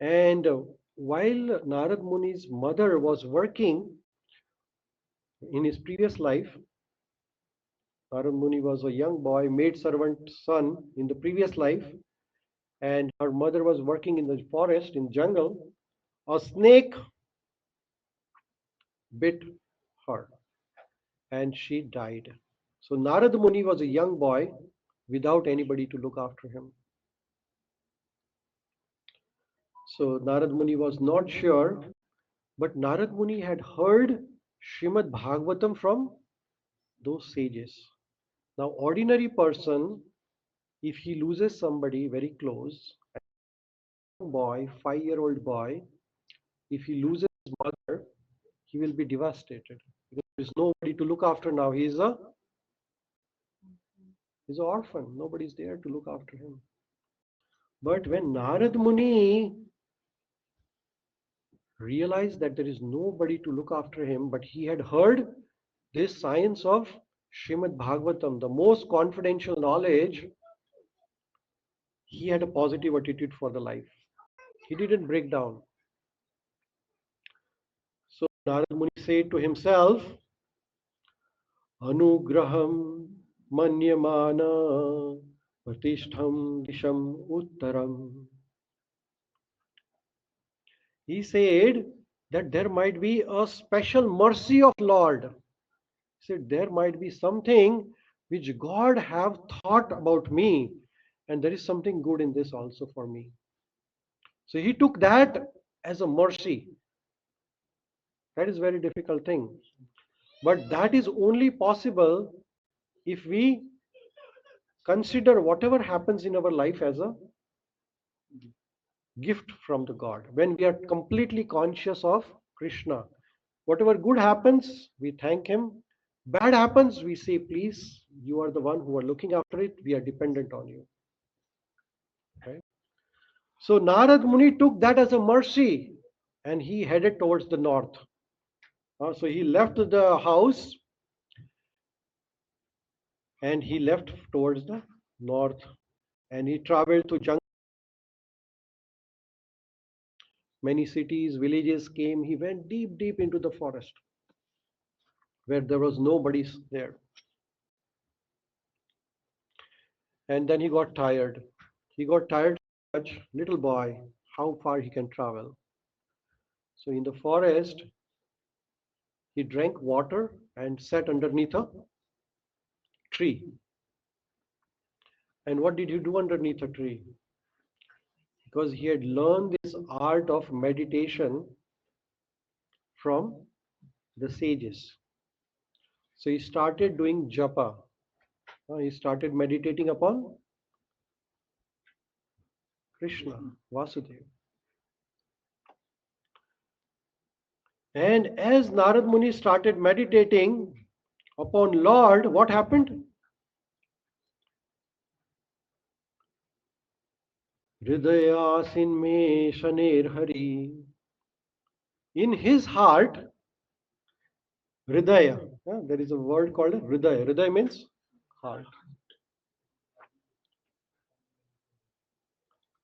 Speaker 1: And while Narad Muni's mother was working in his previous life, Narad Muni was a young boy, maid servant son in the previous life, and her mother was working in the forest, in jungle. A snake bit her and she died. So Narad Muni was a young boy without anybody to look after him. So Narad Muni was not sure, but Narad Muni had heard Śrīmad-Bhāgavatam from those sages. Now, ordinary person, if he loses somebody very close, a boy, 5-year-old boy, if he loses his mother, he will be devastated because there is nobody to look after now. He's an orphan. Nobody is there to look after him. But when Narad Muni realized that there is nobody to look after him, but he had heard this science of Śrīmad-Bhāgavatam, the most confidential knowledge, he had a positive attitude for the life. He didn't break down. So Narad Muni said to himself, Anugraham manyamana pratishtham disham uttaram. He said that there might be a special mercy of Lord. He said there might be something which God have thought about me, and there is something good in this also for me. So he took that as a mercy. That is a very difficult thing. But that is only possible if we consider whatever happens in our life as a gift from the God. When we are completely conscious of Krishna, whatever good happens, we thank Him. Bad happens, we say, please, you are the one who are looking after it. We are dependent on you. Right? So Narad Muni took that as a mercy and he headed towards the north. So he left the house and he left towards the north and he traveled to jungle. Many cities, villages came. He went deep, deep into the forest where there was nobody there. And then he got tired. He got tired so much, little boy, how far he can travel. So in the forest, he drank water and sat underneath a tree. And what did he do underneath a tree? Because he had learned this art of meditation from the sages. So he started doing japa. He started meditating upon Krishna, Vasudeva. And as Narad Muni started meditating upon Lord, what happened? Hridayasin me shaner hari. In his heart, Hridaya. There is a word called Hridaya. Hridaya means heart.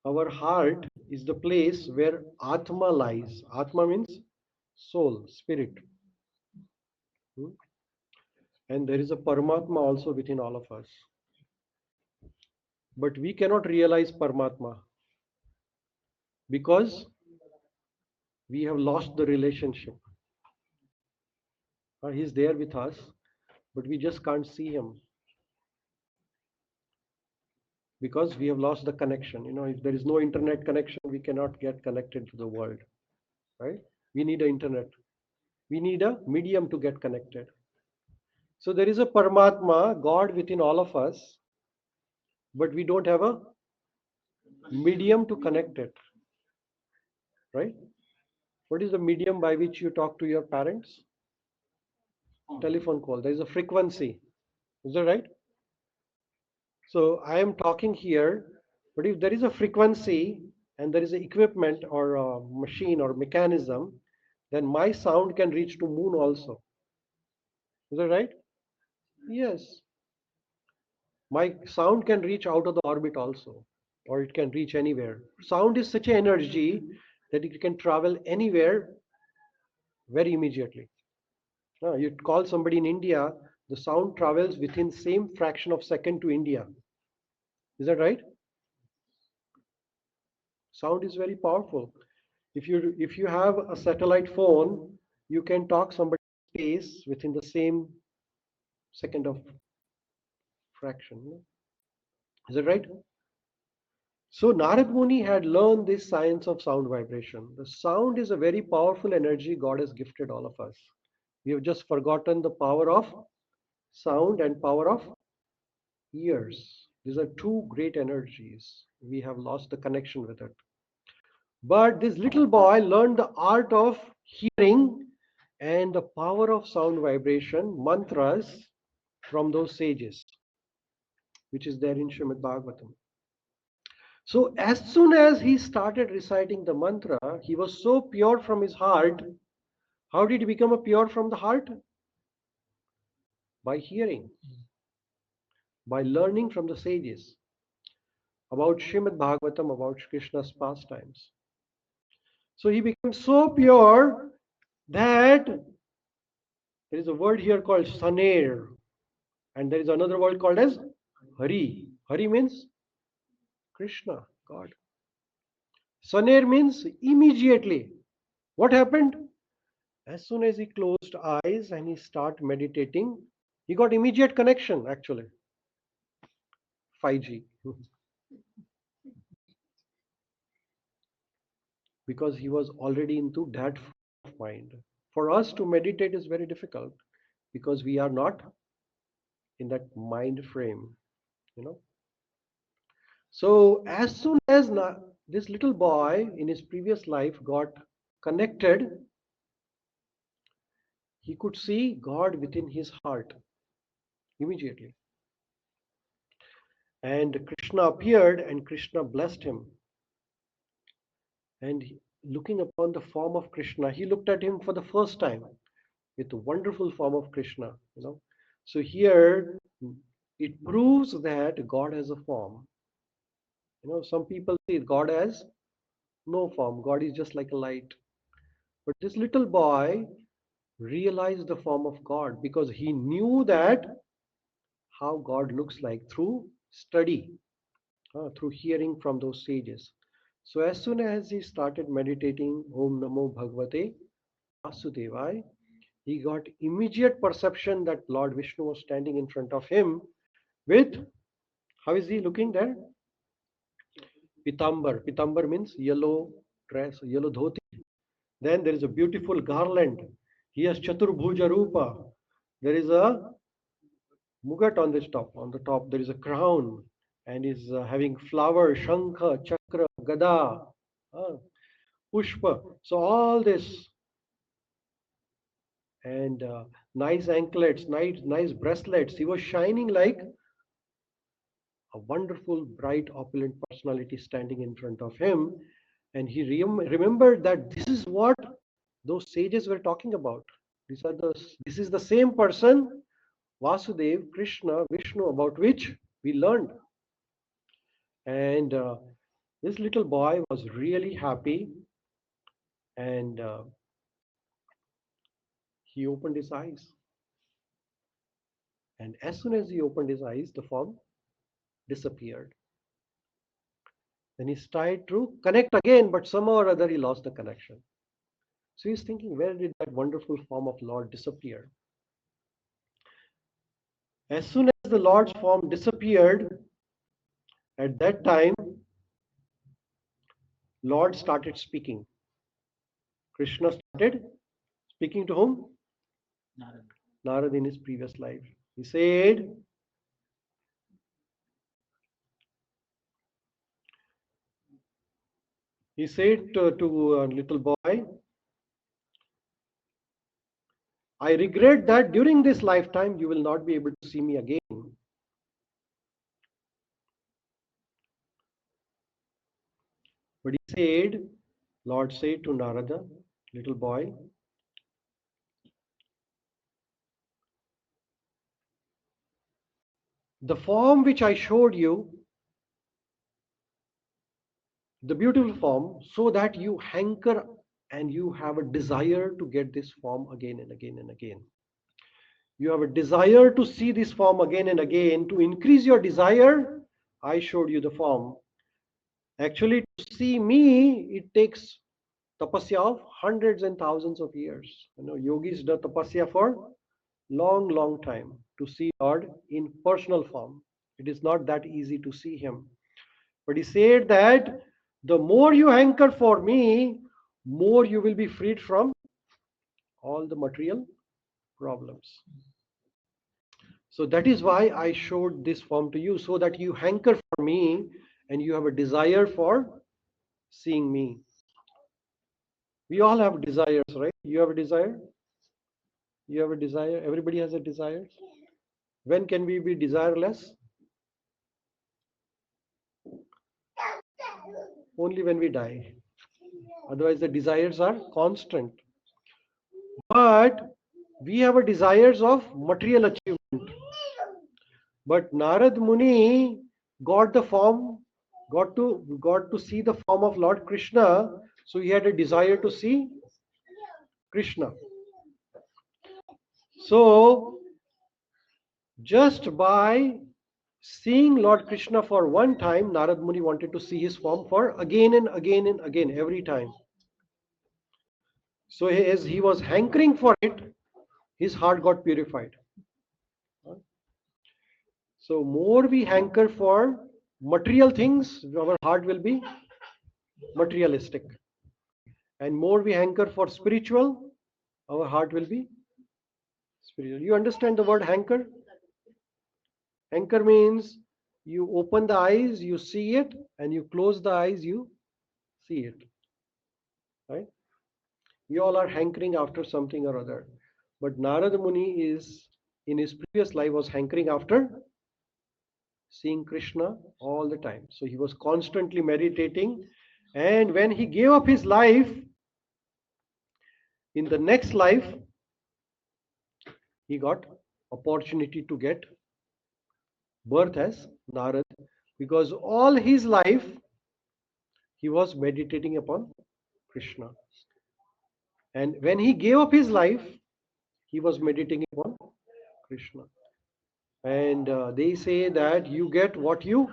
Speaker 1: Our heart is the place where Atma lies. Atma means soul, spirit. And there is a Paramatma also within all of us. But we cannot realize Paramatma because we have lost the relationship. He's there with us, but we just can't see him because we have lost the connection. If there is no internet connection, we cannot get connected to the world, right? We need an internet. We need a medium to get connected. So there is a Paramatma, God within all of us, but we don't have a medium to connect it, right? What is the medium by which you talk to your parents? Telephone call. There is a frequency. Is that right? So I am talking here, but if there is a frequency and there is an equipment or a machine or mechanism, then my sound can reach to moon also. Is that right? Yes. My sound can reach out of the orbit also, or it can reach anywhere. Sound is such an energy that it can travel anywhere very immediately. You call somebody in India, the sound travels within same fraction of second to India. Is that right? Sound is very powerful. If you have a satellite phone, you can talk somebody in space within the same second of fraction. Is that right? So Narad Muni had learned this science of sound vibration. The sound is a very powerful energy God has gifted all of us. We have just forgotten the power of sound and power of ears. These are two great energies. We have lost the connection with it. But this little boy learned the art of hearing and the power of sound vibration, mantras from those sages, which is there in Śrīmad-Bhāgavatam. So as soon as he started reciting the mantra, he was so pure from his heart. How did he become a pure from the heart? By hearing, by learning from the sages about Śrīmad-Bhāgavatam, about Krishna's pastimes. So he became so pure that there is a word here called Saner, and there is another word called as Hari. Hari means Krishna, God. Saner means immediately. What happened? As soon as he closed eyes and he started meditating, he got immediate connection actually. 5G. Because he was already into that mind. For us to meditate is very difficult because we are not in that mind frame, you know. So as soon as this little boy in his previous life got connected, he could see God within his heart immediately. And Krishna appeared and Krishna blessed him. And looking upon the form of Krishna, he looked at him for the first time with the wonderful form of Krishna, you know. So here it proves that God has a form. You know, some people say God has no form. God is just like a light. But this little boy realized the form of God because he knew that how God looks like through study, through hearing from those sages. So as soon as he started meditating Om Namo Bhagavate Vasudevaya, he got immediate perception that Lord Vishnu was standing in front of him with, how is he looking there? Pitambar. Pitambar means yellow dress, yellow dhoti. Then there is a beautiful garland. He has Chaturbhuja Rupa. There is a mugat on this top. On the top there is a crown and is having flower, shankha, chakra, gada, pushpa. So all this and nice anklets, nice bracelets. He was shining like a wonderful, bright, opulent personality standing in front of him. And he remembered that this is what those sages were talking about. This is the same person, Vasudev, Krishna, Vishnu, about which we learned. And this little boy was really happy, and he opened his eyes. And as soon as he opened his eyes, the form disappeared. Then he tried to connect again, but somehow or other he lost the connection. So he's thinking, where did that wonderful form of Lord disappear? As soon as the Lord's form disappeared, at that time, Lord started speaking. Krishna started speaking to whom?
Speaker 2: Narada.
Speaker 1: Narada in his previous life. He said to a little boy, I regret that during this lifetime you will not be able to see me again. But he said, Lord said to Narada, little boy, the form which I showed you, the beautiful form, so that you hanker and you have a desire to get this form again and again and again. You have a desire to see this form again and again. To increase your desire, I showed you the form. Actually, to see me, it takes tapasya of hundreds and thousands of years. You know, yogis do tapasya for long time to see Lord in personal form. It is not that easy to see him. But he said that the more you hanker for me, more you will be freed from all the material problems. So that is why I showed this form to you, so that you hanker for me and you have a desire for seeing me. We all have desires, right? You have a desire? You have a desire? Everybody has a desire? When can we be desireless? Only when we die. Otherwise, the desires are constant. But we have a desires of material achievement. But Narad Muni got the form, got to see the form of Lord Krishna, so he had a desire to see Krishna. So just by seeing Lord Krishna for one time, Narad Muni wanted to see his form for again and again and again, every time. So as he was hankering for it, his heart got purified. So more we hanker for material things, our heart will be materialistic. And more we hanker for spiritual, our heart will be spiritual. You understand the word hanker? Hanker means you open the eyes, you see it, and you close the eyes, you see it. Right? We all are hankering after something or other. But Narada Muni is, in his previous life, was hankering after seeing Krishna all the time. So he was constantly meditating. And when he gave up his life, in the next life, he got opportunity to get birth as Narad, because all his life he was meditating upon Krishna. And when he gave up his life, he was meditating upon Krishna. And they say that you get what you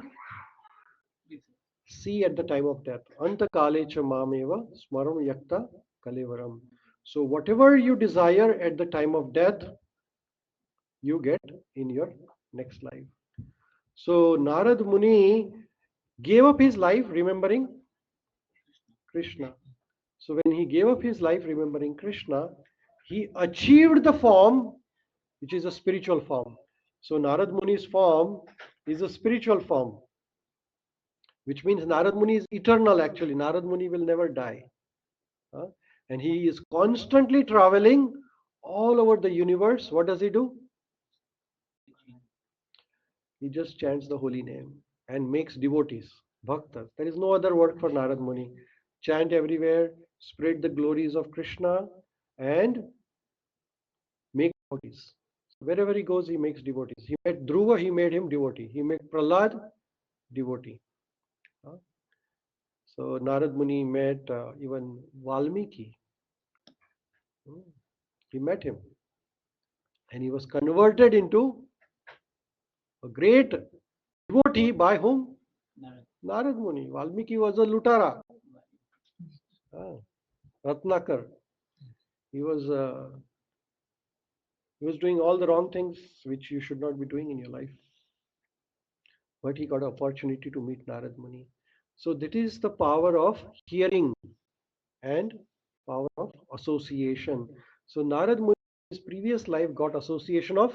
Speaker 1: see at the time of death. Anta kale cha mameva smaram yakta kalevaram. So whatever you desire at the time of death, you get in your next life. So Narad Muni gave up his life remembering Krishna. So when he gave up his life remembering Krishna, he achieved the form which is a spiritual form. So Narad Muni's form is a spiritual form, which means Narad Muni is eternal actually. Narad Muni will never die. And he is constantly traveling all over the universe. What does he do? He just chants the holy name and makes devotees, bhaktas. There is no other work for Narad Muni. Chant everywhere, spread the glories of Krishna, and make devotees. Wherever he goes, he makes devotees. He met Dhruva, he made him devotee. He made Prahlad, devotee. So Narad Muni met even Valmiki. He met him. And he was converted into a great devotee by whom? Narad Muni. Valmiki was a Lutara. Ratnakar. He was doing all the wrong things which you should not be doing in your life. But he got an opportunity to meet Narad Muni. So that is the power of hearing and power of association. So Narad Muni in his previous life got association of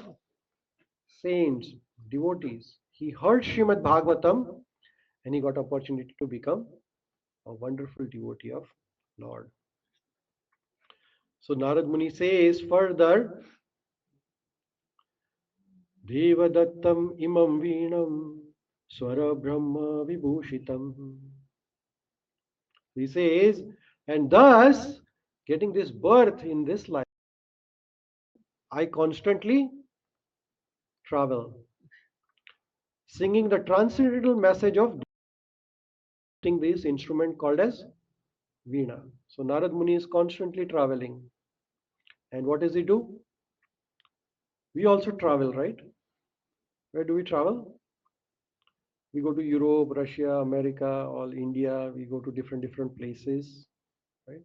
Speaker 1: saints, devotees. He heard Śrīmad-Bhāgavatam and he got opportunity to become a wonderful devotee of Lord. So Narad Muni says further, Devadattam imam veenam swara brahma vibhushitam. He says, and thus getting this birth in this life, I constantly travel, singing the transcendental message of this instrument called as Veena. So Narad Muni is constantly traveling. And what does he do? We also travel, right? Where do we travel? We go to Europe, Russia, America, all India. We go to different places, right?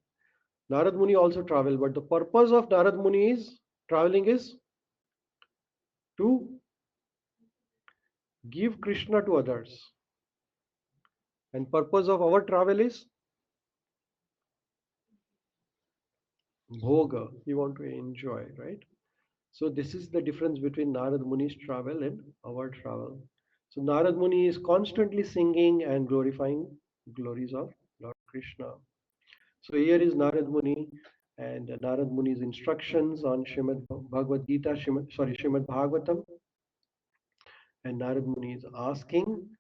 Speaker 1: Narad Muni also travel, but the purpose of Narad Muni is traveling is to give Krishna to others. And purpose of our travel is bhoga. We want to enjoy, right? So this is the difference between Narad Muni's travel and our travel. So Narad Muni is constantly singing and glorifying glories of Lord Krishna. So here is Narad Muni and Narad Muni's instructions on Srimad Bhagavad Gita, Srimad Bhagavatam. And Narad Muni is asking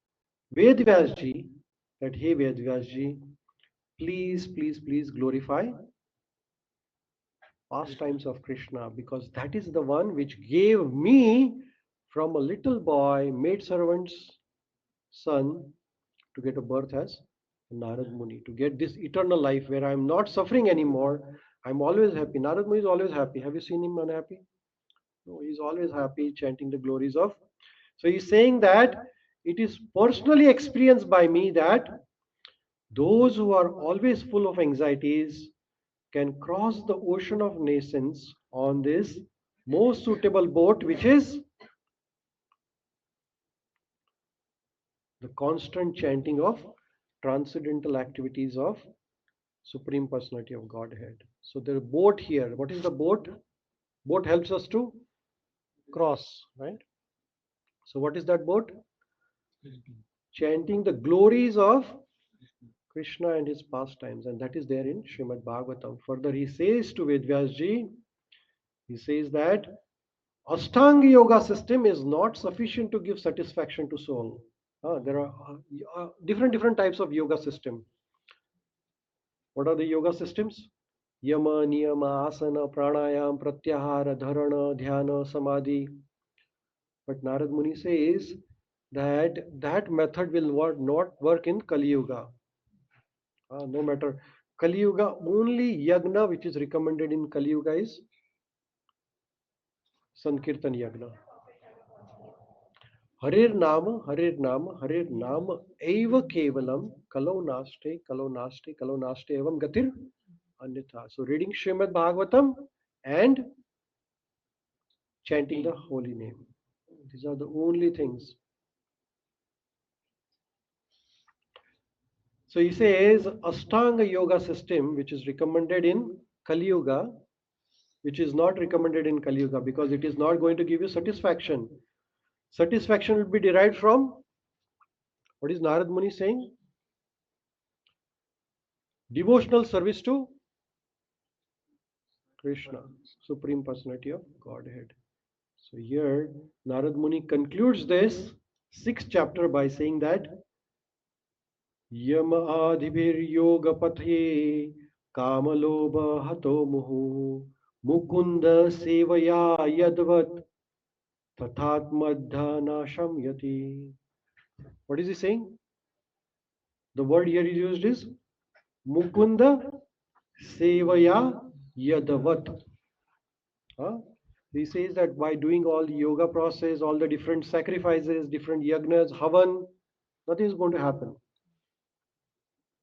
Speaker 1: Vedvyas ji that, hey Vedvyas ji, please glorify pastimes of Krishna, because that is the one which gave me from a little boy, maid servant's son, to get a birth as Narad Muni, to get this eternal life where I am not suffering anymore. I'm always happy. Narad Muni is always happy. Have you seen him unhappy? No, he's always happy, chanting the glories of. So he's saying that it is personally experienced by me that those who are always full of anxieties can cross the ocean of nations on this most suitable boat, which is the constant chanting of transcendental activities of Supreme Personality of Godhead. So the boat here, what is the boat? Boat helps us to cross, right? So what is that boat? Chanting the glories of Krishna and his pastimes, and that is there in Śrīmad-Bhāgavatam. Further, he says to Vedvyasji, he says that Ashtanga yoga system is not sufficient to give satisfaction to soul. There are different types of yoga system. What are the yoga systems? Yama, Niyama, Asana, Pranayam, Pratyahara, Dharana, Dhyana, Samadhi. But Narad Muni says that that method will not work in Kali Yuga. No matter. Kali Yuga, only yagna which is recommended in Kali Yuga is Sankirtan yagna. Harir Nama, Harir Nama, Harir Nama, Eva Kevalam, Kalau Naste, Kalau Naste, Kalau Naste, Evam Gatir, Anyatha. So reading Srimad Bhagavatam and chanting the holy name. These are the only things. So he says Ashtanga yoga system, which is recommended in Kali Yuga, which is not recommended in Kali Yuga because it is not going to give you satisfaction. Satisfaction will be derived from, what is Narad Muni saying? Devotional service to Krishna, Supreme Personality of Godhead. So here Narad Muni concludes this 6th chapter by saying that Yama adhibir yoga pathe kamalobha hato muhu mukunda sevaya yadvat tathatmadhanasham yati. What is he saying? The word here is used is Mukunda sevaya yadavat. He says that by doing all the yoga process, all the different sacrifices, different yagnas, havan, nothing is going to happen.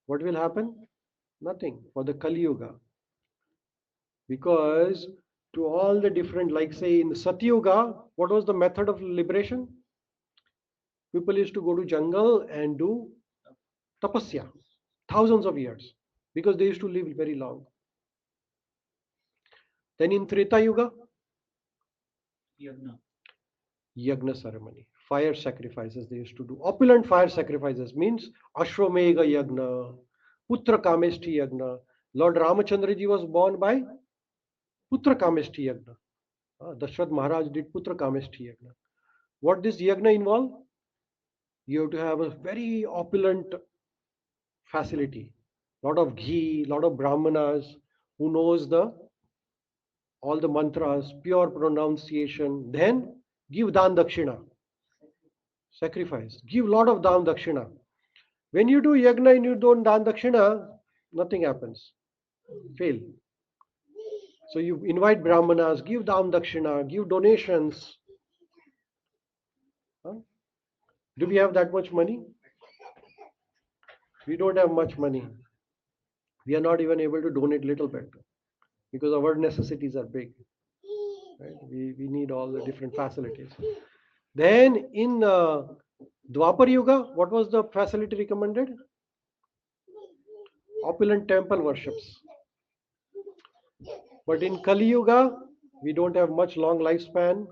Speaker 1: What will happen? Nothing for the Kali Yuga. Because to all the different, like say in the Satyuga, what was the method of liberation? People used to go to jungle and do tapasya, thousands of years, because they used to live very long. Then in Treta Yuga, Yagna ceremony, fire sacrifices they used to do. Opulent fire sacrifices means Ashwamegha Yagna, Putra Kameshti Yagna. Lord Ramachandra ji was born by Putra Kameshti Yagna. Dashrath Maharaj did Putra Kameshti Yagna. What this Yagna involve? You have to have a very opulent facility, lot of ghee, lot of brahmanas who knows all the mantras, pure pronunciation. Then give dan dakshina, sacrifice. Give lot of dan dakshina. When you do yagna and you don't dan dakshina, nothing happens. Fail. So you invite brahmanas, give dan dakshina, give donations. Do we have that much money? We don't have much money. We are not even able to donate little bit because our necessities are big. Right? We need all the different facilities. Then in Dwapar Yuga, what was the facility recommended? opulent temple worships. But in Kali Yuga, we don't have much long lifespan.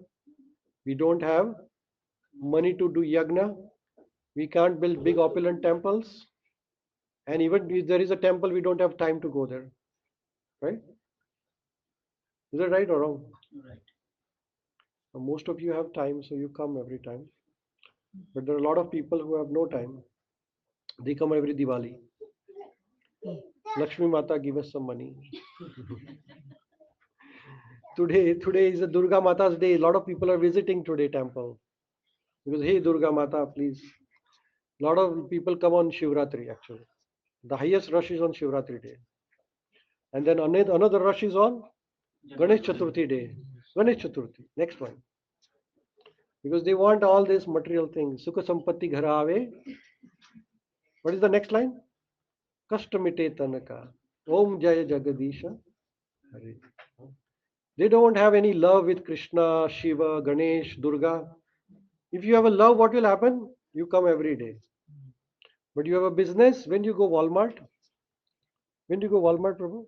Speaker 1: We don't have money to do yagna. We can't build big opulent temples. And even if there is a temple, we don't have time to go there. Right? Is that right or wrong?
Speaker 2: Right.
Speaker 1: Most of you have time, so you come every time. But there are a lot of people who have no time. They come every Diwali. Lakshmi Mata, give us some money. Today is the Durga Mata's day. A lot of people are visiting today temple. Because hey Durga Mata, please. A lot of people come on Shivratri actually. The highest rush is on Shivratri day. And then another rush is on Ganesh Chaturthi day. Ganesh Chaturthi, next one. Because they want all these material things. Sukha Sampatti Ghara Ave. What is the next line? Kastamite Tanaka. Om Jaya Jagadisha. Hare. They don't have any love with Krishna, Shiva, Ganesh, Durga. If you have a love, what will happen? You come every day. But you have a business, when you go Walmart? When do you go Walmart, Prabhu?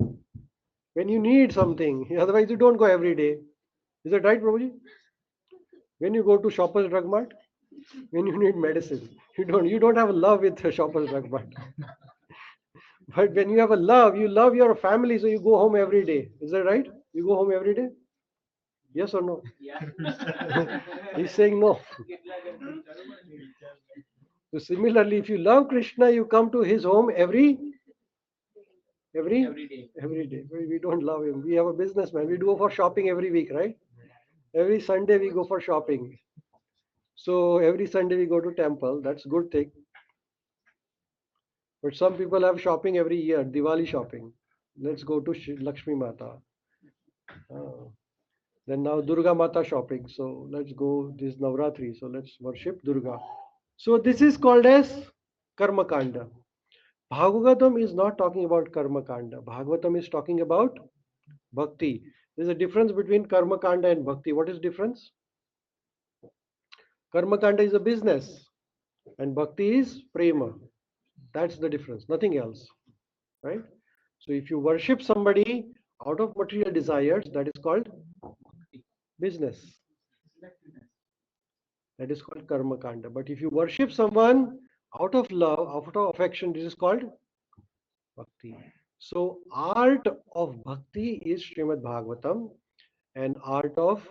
Speaker 1: When you need something. Otherwise, you don't go every day. Is that right, Prabhuji? When you go to Shoppers Drug Mart? When you need medicine. You don't have a love with Shoppers Drug Mart. But when you have a love, you love your family, so you go home every day. Is that right? You go home every day? Yes or no?
Speaker 2: Yeah.
Speaker 1: He's saying no. So similarly, if you love Krishna, you come to his home every
Speaker 2: Every day.
Speaker 1: We don't love him. We have a businessman. We go for shopping every week, right? Every Sunday we go for shopping. So every Sunday we go to temple. That's good thing. But some people have shopping every year, Diwali shopping. Let's go to Lakshmi Mata. Then now Durga Mata shopping. So let's go this Navratri. So let's worship Durga. So this is called as Karma Kanda. Bhagavatam is not talking about Karma Kanda. Bhagavatam is talking about Bhakti. There's a difference between Karma Kanda and Bhakti. What is difference? Karma Kanda is a business and Bhakti is Prema. That's the difference, nothing else. Right? So if you worship somebody out of material desires, that is called business. That is called Karma Kanda. But if you worship someone out of love, out of affection, this is called Bhakti. So art of Bhakti is Śrīmad-Bhāgavatam, and art of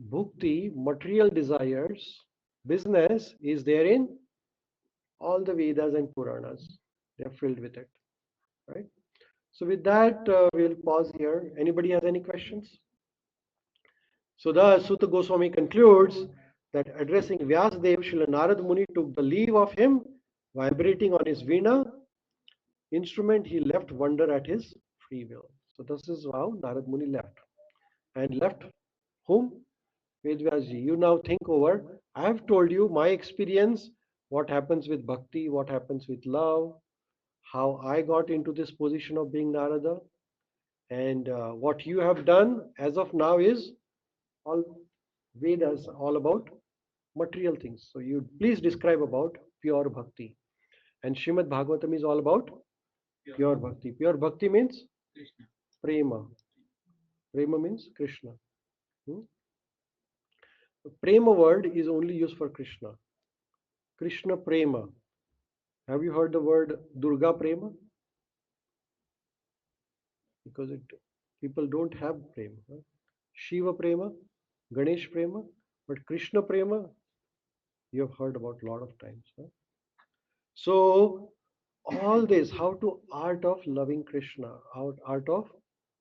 Speaker 1: Bhukti, material desires, business is there in all the Vedas and Puranas. They are filled with it. Right? So with that, we'll pause here. Anybody has any questions? So the Sutta Goswami concludes that addressing Vyāsadeva, Srila Narada Muni took the leave of him, vibrating on his veena instrument. He left wonder at his free will. So this is how Narada Muni left. And left whom? Vedvyasji. You now think over. I have told you my experience, what happens with bhakti, what happens with love, how I got into this position of being Narada, and what you have done as of now is all Vedas, all about material things. So you please describe about pure bhakti. And Śrīmad-Bhāgavatam is all about pure bhakti. Pure bhakti means
Speaker 2: Krishna.
Speaker 1: prema. Prema means Krishna. The prema word is only used for Krishna. Krishna prema. Have you heard the word Durga prema? Because people don't have prema. Shiva prema, Ganesh prema, but Krishna prema, you have heard about a lot of times. So all this, how to art of loving Krishna, art of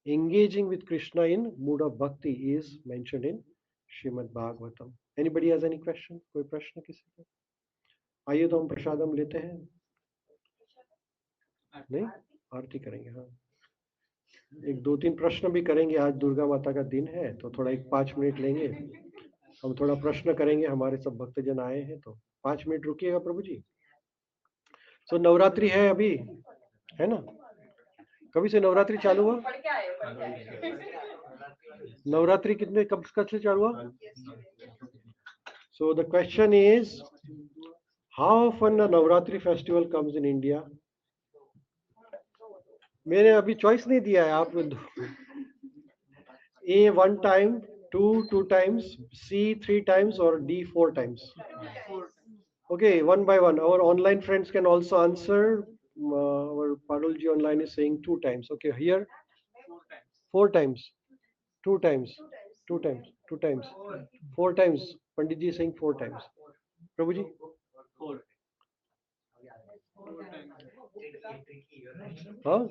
Speaker 1: engaging with Krishna in mood of bhakti is mentioned in Śrīmad-Bhāgavatam. Anybody has any question? कोई प्रश्न किसी को? आइए तो हम प्रसादम लेते हैं. नहीं, आरती करेंगे. हाँ, एक दो तीन प्रश्न भी करेंगे. आज दुर्गा माता का दिन है तो थोड़ा एक 5 मिनट लेंगे. हम थोड़ा प्रश्न करेंगे. हमारे सब भक्तजन आए हैं तो 5 मिनट रुकिएगा प्रभु जी. तो नवरात्रि है अभी, है ना? कभी से नवरात्रि चालू हुआ? नवरात्रि कितने कब से चालू हुआ? So the question is, how often a Navratri festival comes in India? मैंने अभी चॉइस नहीं दिया है, आप A 1 time, 2 times, C 3 times, or D 4 times. Okay, one by one. Our online friends can also answer. Our Parulji online is saying 2 times. Okay, here 4 times, 2 times, 2 times, 2 times, 4 times. Panditji is saying 4 times. Prabhuji? Huh?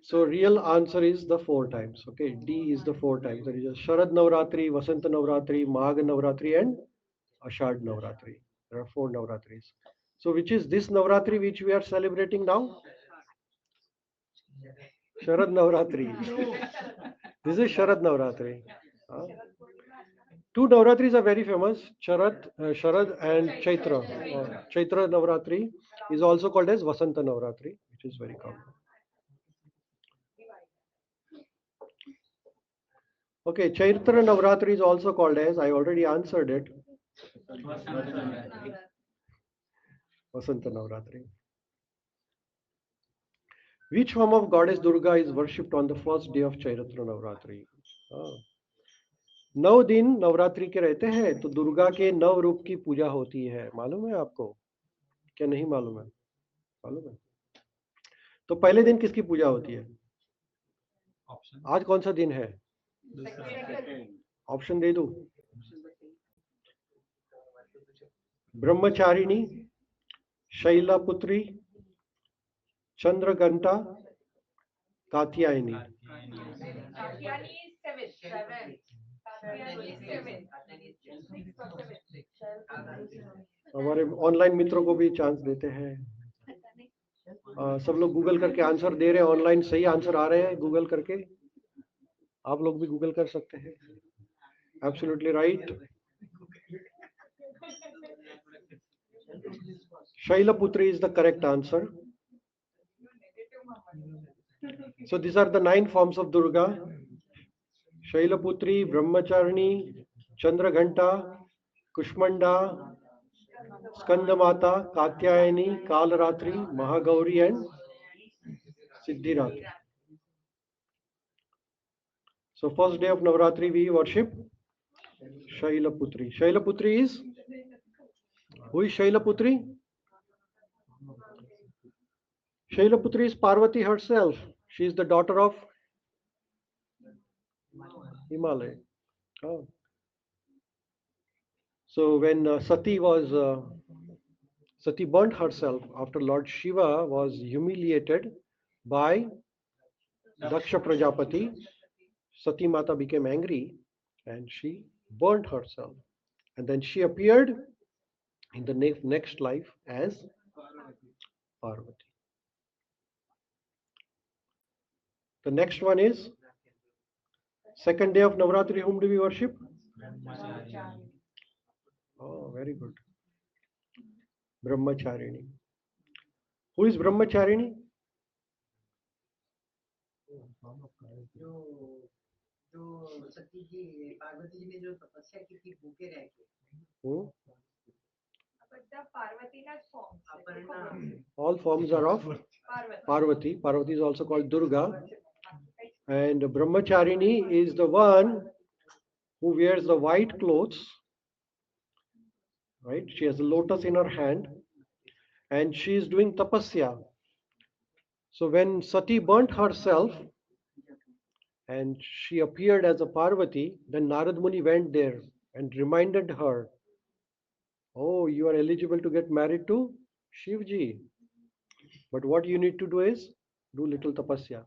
Speaker 1: So real answer is the 4 times. Okay, D is the 4 times. That is Sharad Navratri, Vasant Navratri, Magh Navratri, and Ashad Navratri. There are 4 Navratris. So which is this Navratri which we are celebrating now? Sharad Navratri. This is Sharad Navratri. Two Navratris are very famous, Sharad and Chaitra. Chaitra Navratri is also called as Vasanta Navratri, which is very common. Okay, Chaitra Navratri is also called as, I already answered it, Vasanta Navratri. Which form of goddess Durga is worshipped on the first day of Chaitra Navratri? 9 दिन नवरात्रि के रहते हैं तो दुर्गा के 9 रूप की पूजा होती है, मालूम है आपको? क्या नहीं मालूम है? मालूम है? तो पहले दिन किसकी पूजा होती है? आज कौन सा दिन है? ऑप्शन दे दूं? ब्रह्मचारिणी, शैलपुत्री, चंद्रघंटा, कात्यायनी. हमारे ऑनलाइन मित्रों को भी चांस देते हैं. सब लोग गूगल करके आंसर दे रहे हैं, ऑनलाइन सही आंसर आ रहे हैं गूगल करके. आप लोग भी गूगल कर सकते हैं. Absolutely right. Shailaputri is the correct answer. So these are the 9 forms of Durga: Shailaputri, Brahmacharini, Chandraghanta, Kushmanda, Skandamata, Katyayani, Kalratri, Mahagauri, and Siddhiratri. So first day of Navratri we worship Shailaputri. Shailaputri is, who is Shailaputri? Shailaputri is Parvati herself. She is the daughter of Himalaya. Oh. So when Sati burnt herself after Lord Shiva was humiliated by Daksha Prajapati, Sati Mata became angry and she burnt herself. And then she appeared in the next life as Parvati. The next one is second day of Navratri. Whom do we worship? Oh, very good. Brahmacharini. Who is Brahmacharini? Who? All forms are of Parvati. Parvati is also called Durga. And Brahmacharini is the one who wears the white clothes. Right? She has a lotus in her hand and she is doing tapasya. So when Sati burnt herself and she appeared as a Parvati, then Narad Muni went there and reminded her, oh, you are eligible to get married to Shivji. But what you need to do is do little tapasya.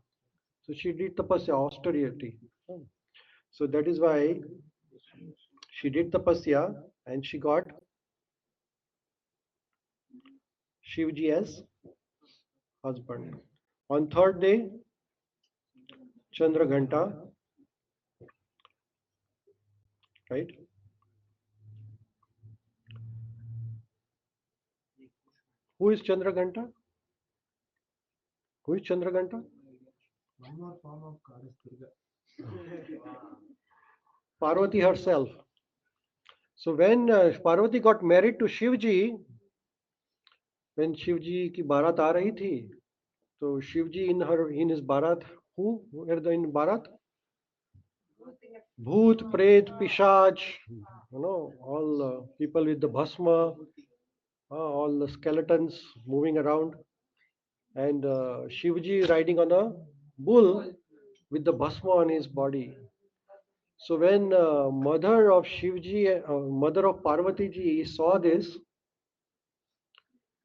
Speaker 1: So she did tapasya, austerity. So that is why she did tapasya and she got Shivji as husband. On third day, Chandraghanta, right? Who is Chandraghanta? Who is Chandraghanta?
Speaker 2: One more form of goddess Durga.
Speaker 1: Parvati herself. So when Parvati got married to Shivji, when Shivji की बारात आ रही थी, So Shivji in his Bharat, who were in Bharat? Bhoot, Pret, Pishach, all people with the bhasma, all the skeletons moving around, and Shivji riding on a bull with the bhasma on his body. So when mother of Shivji, mother of Parvati ji saw this,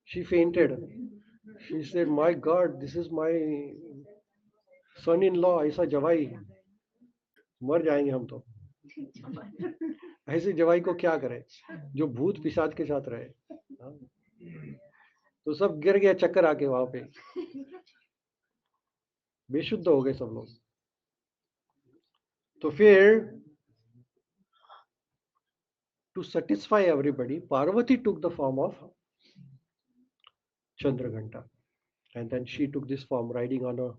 Speaker 1: she fainted. She said, "My God, this is my son-in-law, ऐसा जवाई, मर जाएंगे हम तो। ऐसे जवाई को क्या करे जो भूत पिशाच के साथ रहे।" हाँ। तो सब गिर गया चक्कर आके वहां पे, बेशुद्ध हो गए सब लोग। तो फिर to satisfy everybody, Parvati took the form of Chandraghanta, and then she took this form riding on a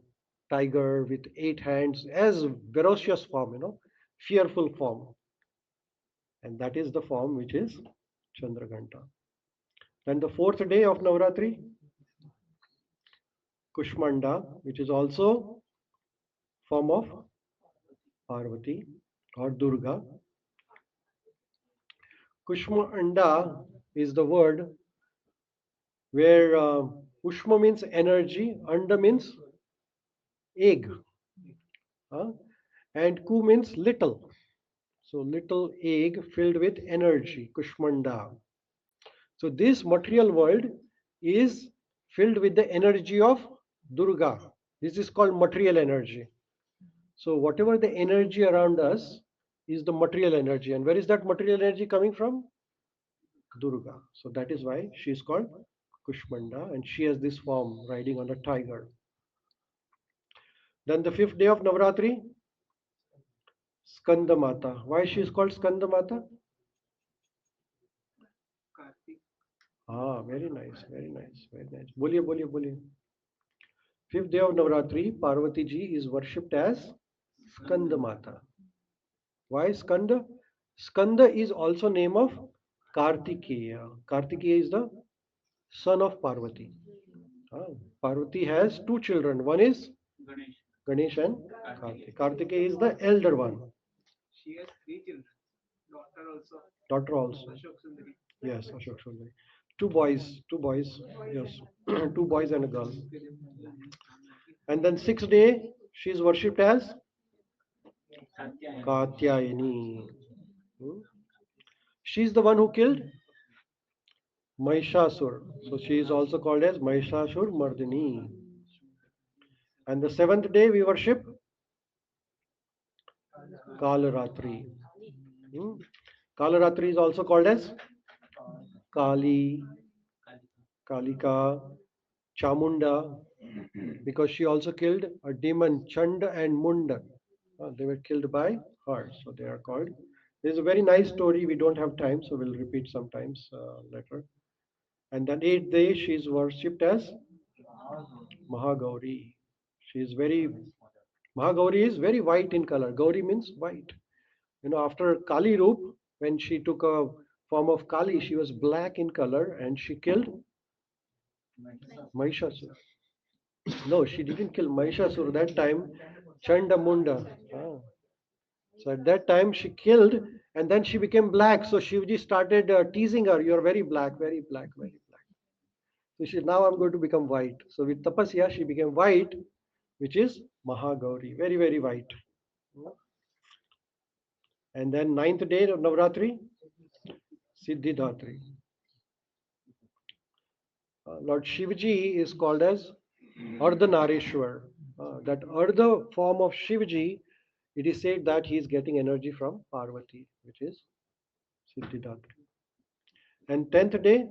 Speaker 1: tiger with 8 hands, as ferocious form, fearful form, and that is the form which is Chandraghanta. Then the fourth day of Navratri, Kushmanda, which is also form of Parvati or Durga. Kushmanda is the word where Ushma means energy, Anda means egg, and Ku means little. So little egg filled with energy, Kushmanda. So this material world is filled with the energy of Durga. This is called material energy. So whatever the energy around us is the material energy. And where is that material energy coming from? Durga. So that is why she is called Kushmanda, and she has this form riding on a tiger. Then the fifth day of Navratri, Skanda Mata. Why she is called Skanda Mata? Ah, very nice, very nice, very nice. Boliye, boliye, boliye. Fifth day of Navratri, Parvati ji is worshipped as Skanda Mata. Why Skanda? Skanda is also name of Kartikeya. Kartikeya is the son of Parvati. Parvati has two children. One is Ganesh and Kartik. Kartikeya is the elder one.
Speaker 2: She has 3 children.
Speaker 1: Daughter also. Yes, Ashok Sundari. Two boys. Yes, two boys and a girl. And then sixth day, she is worshipped as Katyayani. She is the one who killed Mahishasur. So she is also called as Mahishasur Mardini. And the seventh day we worship Kalaratri. Kalaratri is also called as Kali, Kalika, Chamunda, because she also killed a demon, Chanda and Munda. They were killed by her, so they are called. There's a very nice story. We don't have time, so we'll repeat sometimes later. And then eighth day, she is worshipped as Mahagauri. She is very Mahagauri is very white in color. Gauri means white. After Kali Roop, when she took a form of Kali, she was black in color and she killed Mahishasur. No, she didn't kill Mahishasur that time. Chanda Munda. So at that time she killed, and then she became black. So Shivji started teasing her. You're very black, very black, very black. So she said, now I'm going to become white. So with Tapasya, she became white, which is Mahagauri. Very, very white. And then ninth day of Navratri, Siddhidatri. Lord Shivji is called as Ardhanareshwar. That Ardha form of Shivji, it is said that he is getting energy from Parvati, which is Siddhidatri. And 10th day,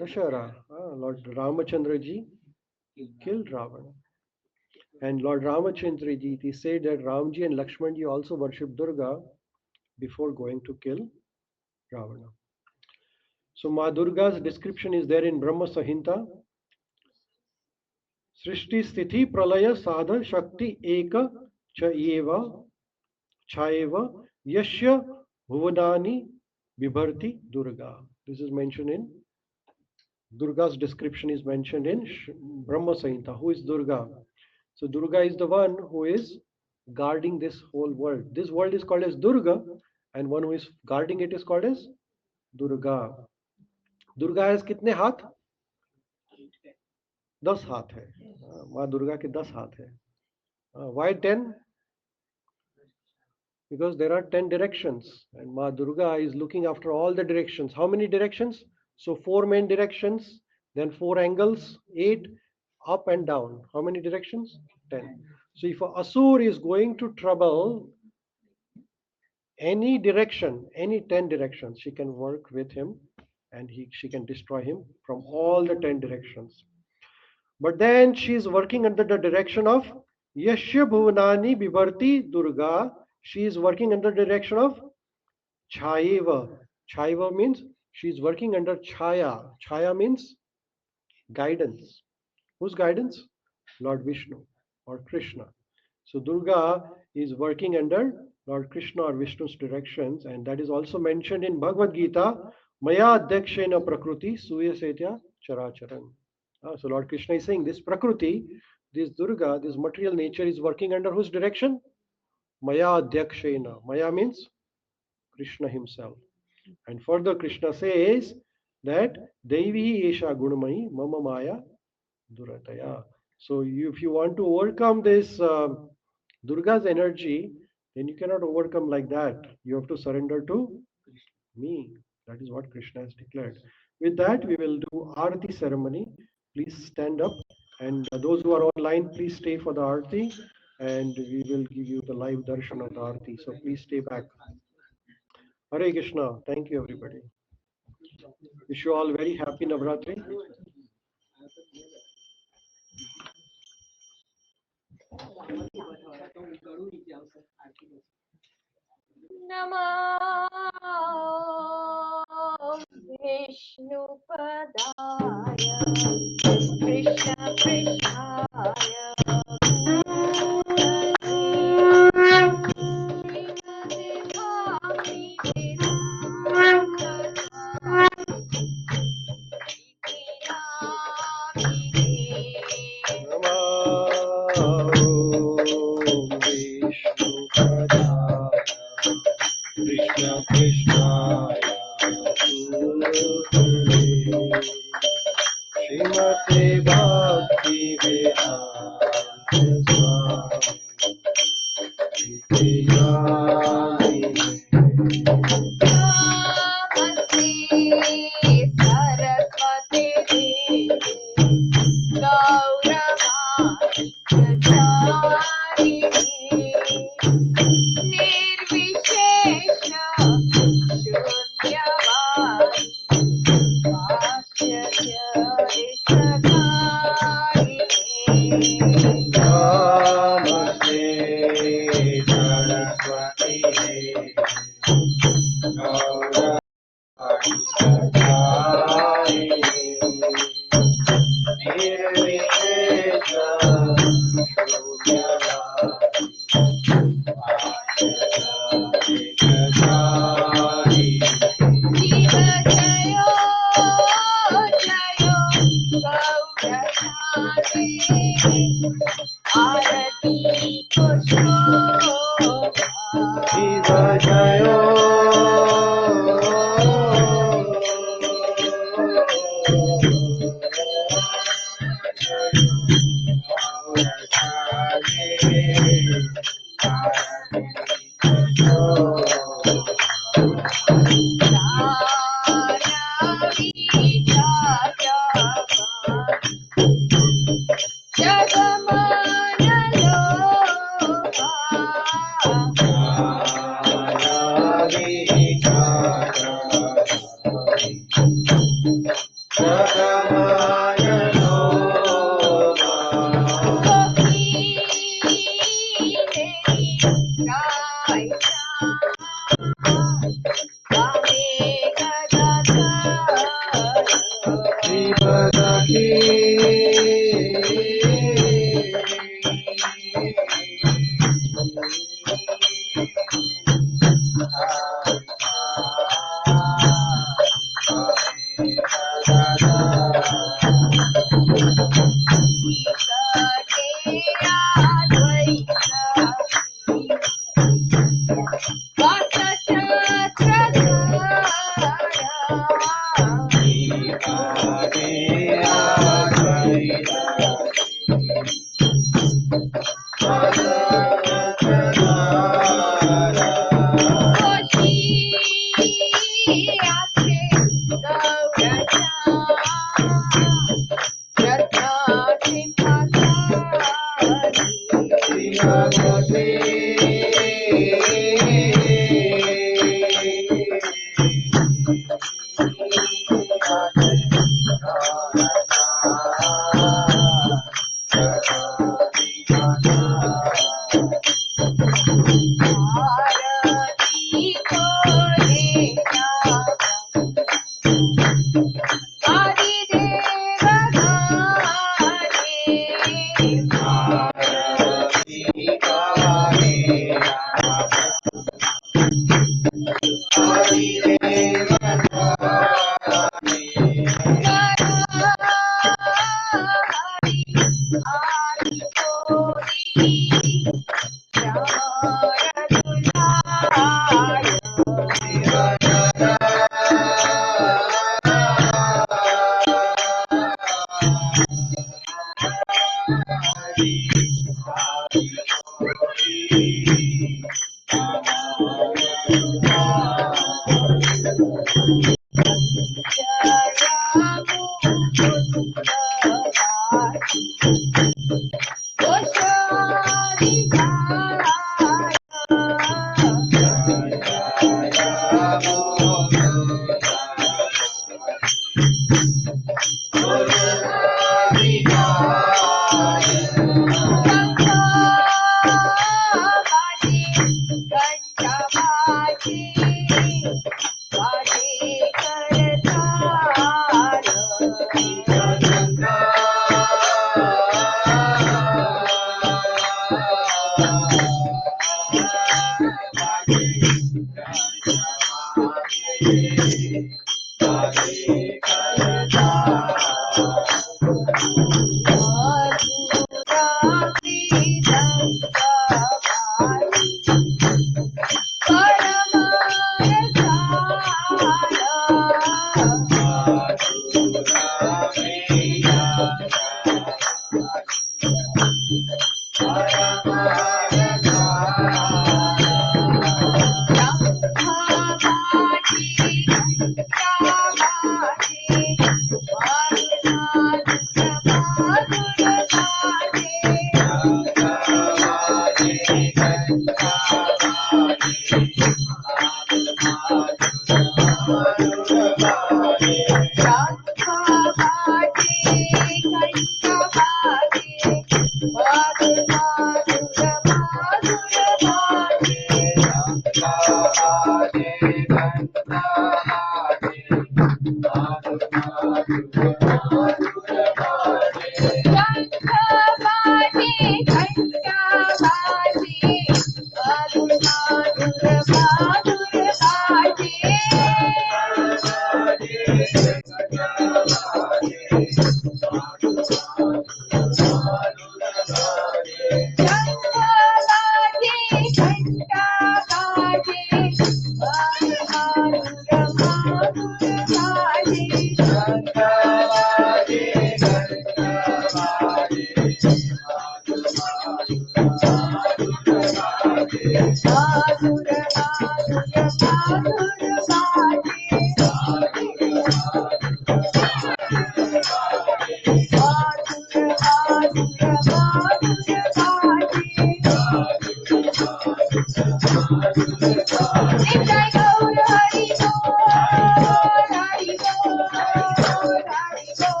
Speaker 1: Dashara. Lord Ramachandra ji killed Ravana. And Lord Ramachandra ji, it is said that Ramji and Lakshman ji also worshipped Durga before going to kill Ravana. So Ma Durga's description is there in Brahma Sahinta. Srishti Sthiti Pralaya Sadha Shakti Eka Chayeva Chayeva Yashya Bhuvanani Vibharti Durga. This is mentioned in Durga's description is mentioned in Brahma Samhita. Who is Durga? So Durga is the one who is guarding this whole world. This world is called as Durga, and one who is guarding it is called as Durga. Durga has कितने हाथ? 10 हाथ है. माँ दुर्गा के 10 हाथ है. Why 10? Because there are 10 directions, and Ma Durga is looking after all the directions. How many directions? So 4 main directions, then 4 angles, 8 up and down. How many directions? 10. So if a asur is going to trouble any direction, any 10 directions, she can work with him, and she can destroy him from all the 10 directions. But then she is working under the direction of Yashya Bhuvanani Bivarti Durga. She is working under the direction of Chayeva. Chayeva means she is working under Chaya. Chaya means guidance. Whose guidance? Lord Vishnu or Krishna. So Durga is working under Lord Krishna or Vishnu's directions, and that is also mentioned in Bhagavad Gita. Maya Adhyakshena Prakriti Suyasetya Characharan. So Lord Krishna is saying this Prakriti, this Durga, this material nature is working under whose direction? Maya Adhyakshena. Maya means Krishna himself. And further Krishna says that Devi Esha Gunamai Mama Maya Durataya. So if you want to overcome this Durga's energy, then you cannot overcome like that. You have to surrender to me. That is what Krishna has declared. With that, we will do Arati ceremony. Please stand up, and those who are online, please stay for the Arati, and we will give you the live darshan of the Arati. So please stay back. Hare Krishna. Thank you, everybody. Wish you all very happy Navratri.
Speaker 3: Namo Vishnupadaya Krishna Krishnaya आरती को देना आदिदेव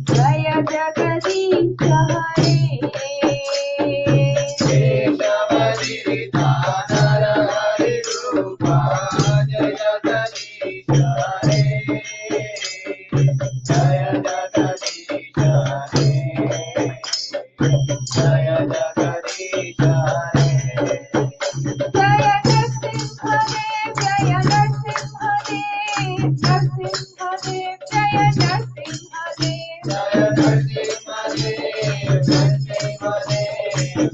Speaker 3: जय जगदीश हरे
Speaker 1: Jaya Jagadish Hare.
Speaker 3: Jaya Narasimhadev, Jaya Narasimhadev, Narasimhadev, Jaya Narasimhadev.
Speaker 1: Jaya Narasimhadev, Narasimhadev,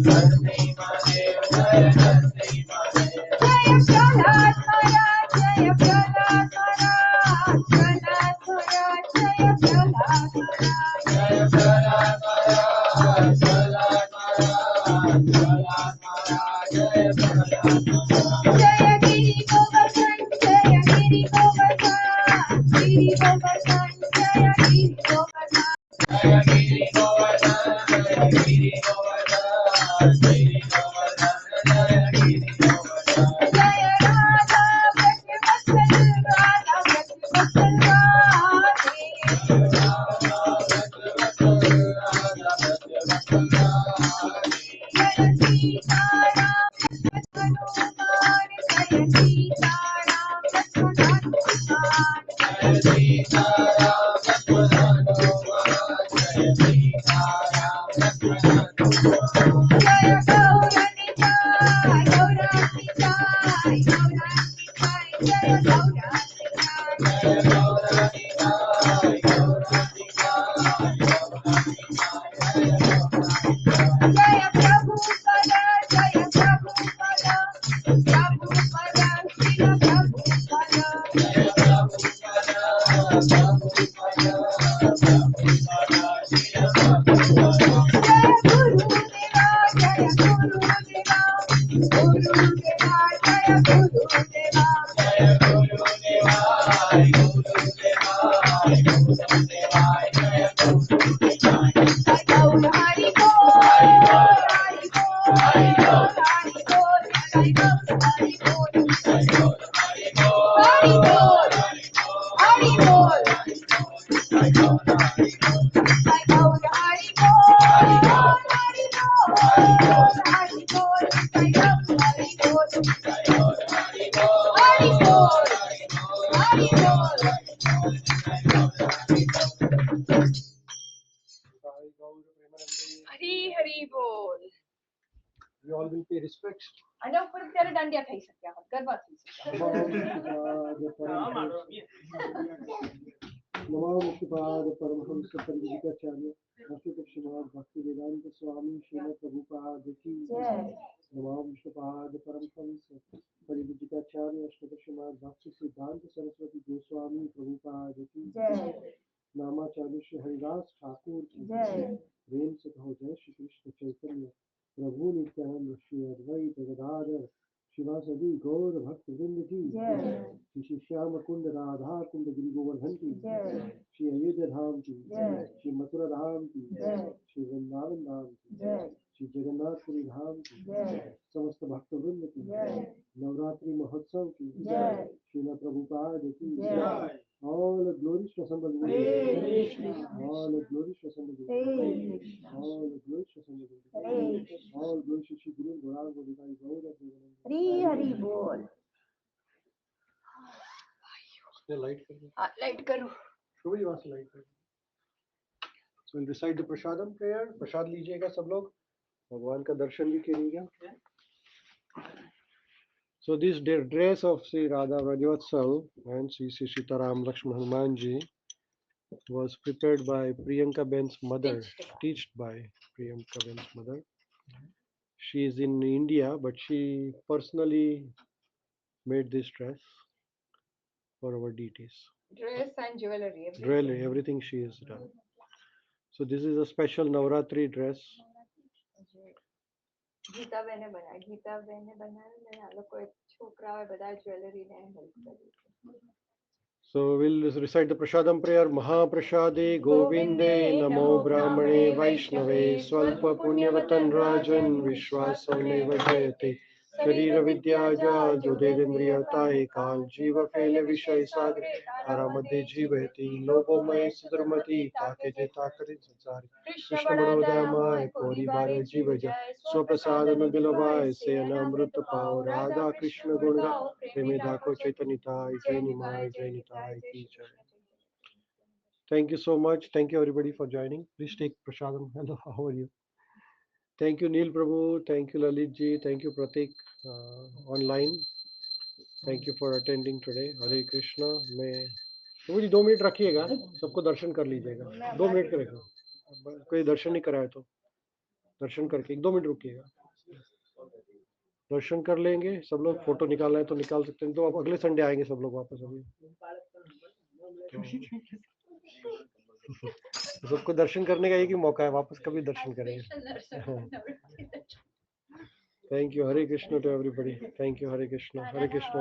Speaker 1: Narasimhadev, Jaya Narasimhadev.
Speaker 3: Jaya Prahlad Maharaj, Jaya Prahlad Maharaj, Prahlad Maharaj, Jaya Prahlad Maharaj.
Speaker 1: Jaya Prahlad Maharaj, Prahlad Maharaj, Prahlad Maharaj, Jaya Prahlad Maharaj.
Speaker 3: Jaya Giri Govardhan, Jaya Giri Govardhan, Giri Govardhan, Jaya Giri Govardhan.
Speaker 1: Jaya Giri Govardhan, Jaya Giri Govardhan, Giri Govardhan, Jaya Giri Govardhan.
Speaker 3: Jaya Radha Vrajavatsal, Radha Vrajavatsal Radhe. Jaya Sita Ram Lakshman Hanuman, Jaya Sita Ram Lakshman Hanuman.
Speaker 1: Jaya Sita Ram Lakshman Hanuman, Jaya Sita Ram Lakshman Hanuman.
Speaker 3: Jaya Gauranitai, Gauranitai, Gauranitai, Jaya Gauranitai.
Speaker 1: Jaya Gauranitai, Gauranitai,
Speaker 3: Jaya Prabhupada, Jaya Prabhupada, Prabhupada, Srila Prabhupada.
Speaker 1: Jaya Prabhupada, Prabhupada, Prabhupada, Jaya Prabhupada.
Speaker 3: Jaya Gurudeva, Jaya Gurudeva, Gurudeva, Jaya Gurudeva.
Speaker 1: Jaya Gurudeva, Gurudeva, Gurudeva, Jaya Gurudeva.
Speaker 3: Jai Gaur Hari Bol, Hari Bol, Hari Bol, Jai Gaur Hari Bol,
Speaker 1: Jai Gaur Hari Bol,
Speaker 3: Hari Bol, Hari Bol.
Speaker 1: Jai Gaur Hari Bol.
Speaker 3: Jai Gaur Hari Bol, Hari Bol, Hari Bol, Hari Bol, Jai Gaur Hari Bol,
Speaker 1: Jai Gaur Hari Bol,
Speaker 3: Hari Bol, Hari Bol.
Speaker 2: Hari
Speaker 3: Hari Bol.
Speaker 2: we all will pay respects.
Speaker 3: અને ઉપર ત્યારે દાંડિયા થઈ શક્યા હોત, ગરબા થઈ શક્યા હોત.
Speaker 2: नमोस्तुपाद परमहंस परिविदिताचार्य श्रीमद् भक्ति वेदांत स्वामी श्रीमद् प्रभुपाद की
Speaker 3: जय।
Speaker 2: नमोस्तुपाद परमहंस परिविदिताचार्य श्रीमद् भक्ति सिद्धांत सरस्वती गोस्वामी प्रभुपाद की
Speaker 3: जय।
Speaker 2: नामाचार्य श्री हरिदास ठाकुर की
Speaker 3: जय।
Speaker 2: प्रेम से कहो जय श्री कृष्ण चैतन्य प्रभु नित्यानंद श्री अद्वैत गदाधर शिवासदि गौर भक्त वृंद की
Speaker 3: जय।
Speaker 2: श्री श्याम कुंड राधा कुंड गिरि गोवर्धन की
Speaker 3: जय।
Speaker 2: श्री अयोध्या धाम की
Speaker 3: जय।
Speaker 2: श्री मथुरा धाम की
Speaker 3: जय।
Speaker 2: श्री वृंदावन धाम की
Speaker 3: जय।
Speaker 2: श्री जगन्नाथपुरी धाम की
Speaker 3: जय।
Speaker 2: समस्त भक्त वृंद की
Speaker 3: जय।
Speaker 2: नवरात्रि महोत्सव की
Speaker 3: जय।
Speaker 2: श्रीमद् प्रभुपाद की
Speaker 3: जय।
Speaker 2: all glories to somebody
Speaker 3: Hare Krishna.
Speaker 2: all glories to somebody
Speaker 3: Hare Krishna.
Speaker 2: all glories to somebody
Speaker 3: Hare Krishna.
Speaker 2: all glories to Shri Guru Gauranga Bodhidai Gaura Premanand
Speaker 3: Hari Hari बोल.
Speaker 2: light कर दो
Speaker 3: हाँ, लाइट करो.
Speaker 2: शुभ वहां से लाइट कर दो so we'll recite the prashadam prayer प्रसाद लीजिएगा सब लोग भगवान का दर्शन भी कीजिएगा so this dress of Sri Radha Vrajavatsal and Sri Sitaram Lakshman Hanuman ji was prepared by Priyanka Ben's mother, taught by Priyanka Ben's mother. She is in India, but she personally made this dress for our deities.
Speaker 3: Dress and jewelry.
Speaker 2: Really, everything she has done. So this is a special Navratri dress.
Speaker 3: Gita બેને બનાવી. ગીતા બેને બનાવીને આ લોકો છોકરાઓએ બધા jewellery ને help કરી.
Speaker 2: So we'll recite the Prashadam prayer. Mahaprashade Govinde Namo Brahmane Vaishnave Swalpa Punyavatan Rajan Vishwasane Vajayate Sharira Vidyaja Jyotirindriyatahe Kal Jiva Phele Vishay Sagre Aramadhe Jivati Lobo May Sudramati Take Jeta Kare Sansari Krishna Manodayamay Kori Bare Jivaja Swaprasadana Bilavai Se Anamrita Pao Radha Krishna Gunga Premedako Chaitanitai Jainimai Jainitai Ki Jai. Thank you so much. Thank you everybody for joining. Please take Prashadam. Hello, how are you? Thank you Neel Prabhu, thank you Lalit ji, thank you Prateek online, thank you for attending today. Hare Krishna. मैं प्रभु जी 2 minute रखिएगा, सबको दर्शन कर लीजिएगा। 2 minute करेगा, कोई दर्शन नहीं कराया तो दर्शन करके 1-2 मिनट रुकिएगा, दर्शन कर लेंगे। सब लोग फोटो निकालना है तो निकाल सकते हैं, तो अब अगले संडे आएंगे सब लोग वापस अभी। तो सबको दर्शन करने का एक ही मौका है, वापस कभी दर्शन करेंगे। Thank you. Hare Krishna to everybody. Thank you. Hare Krishna, Hare Krishna.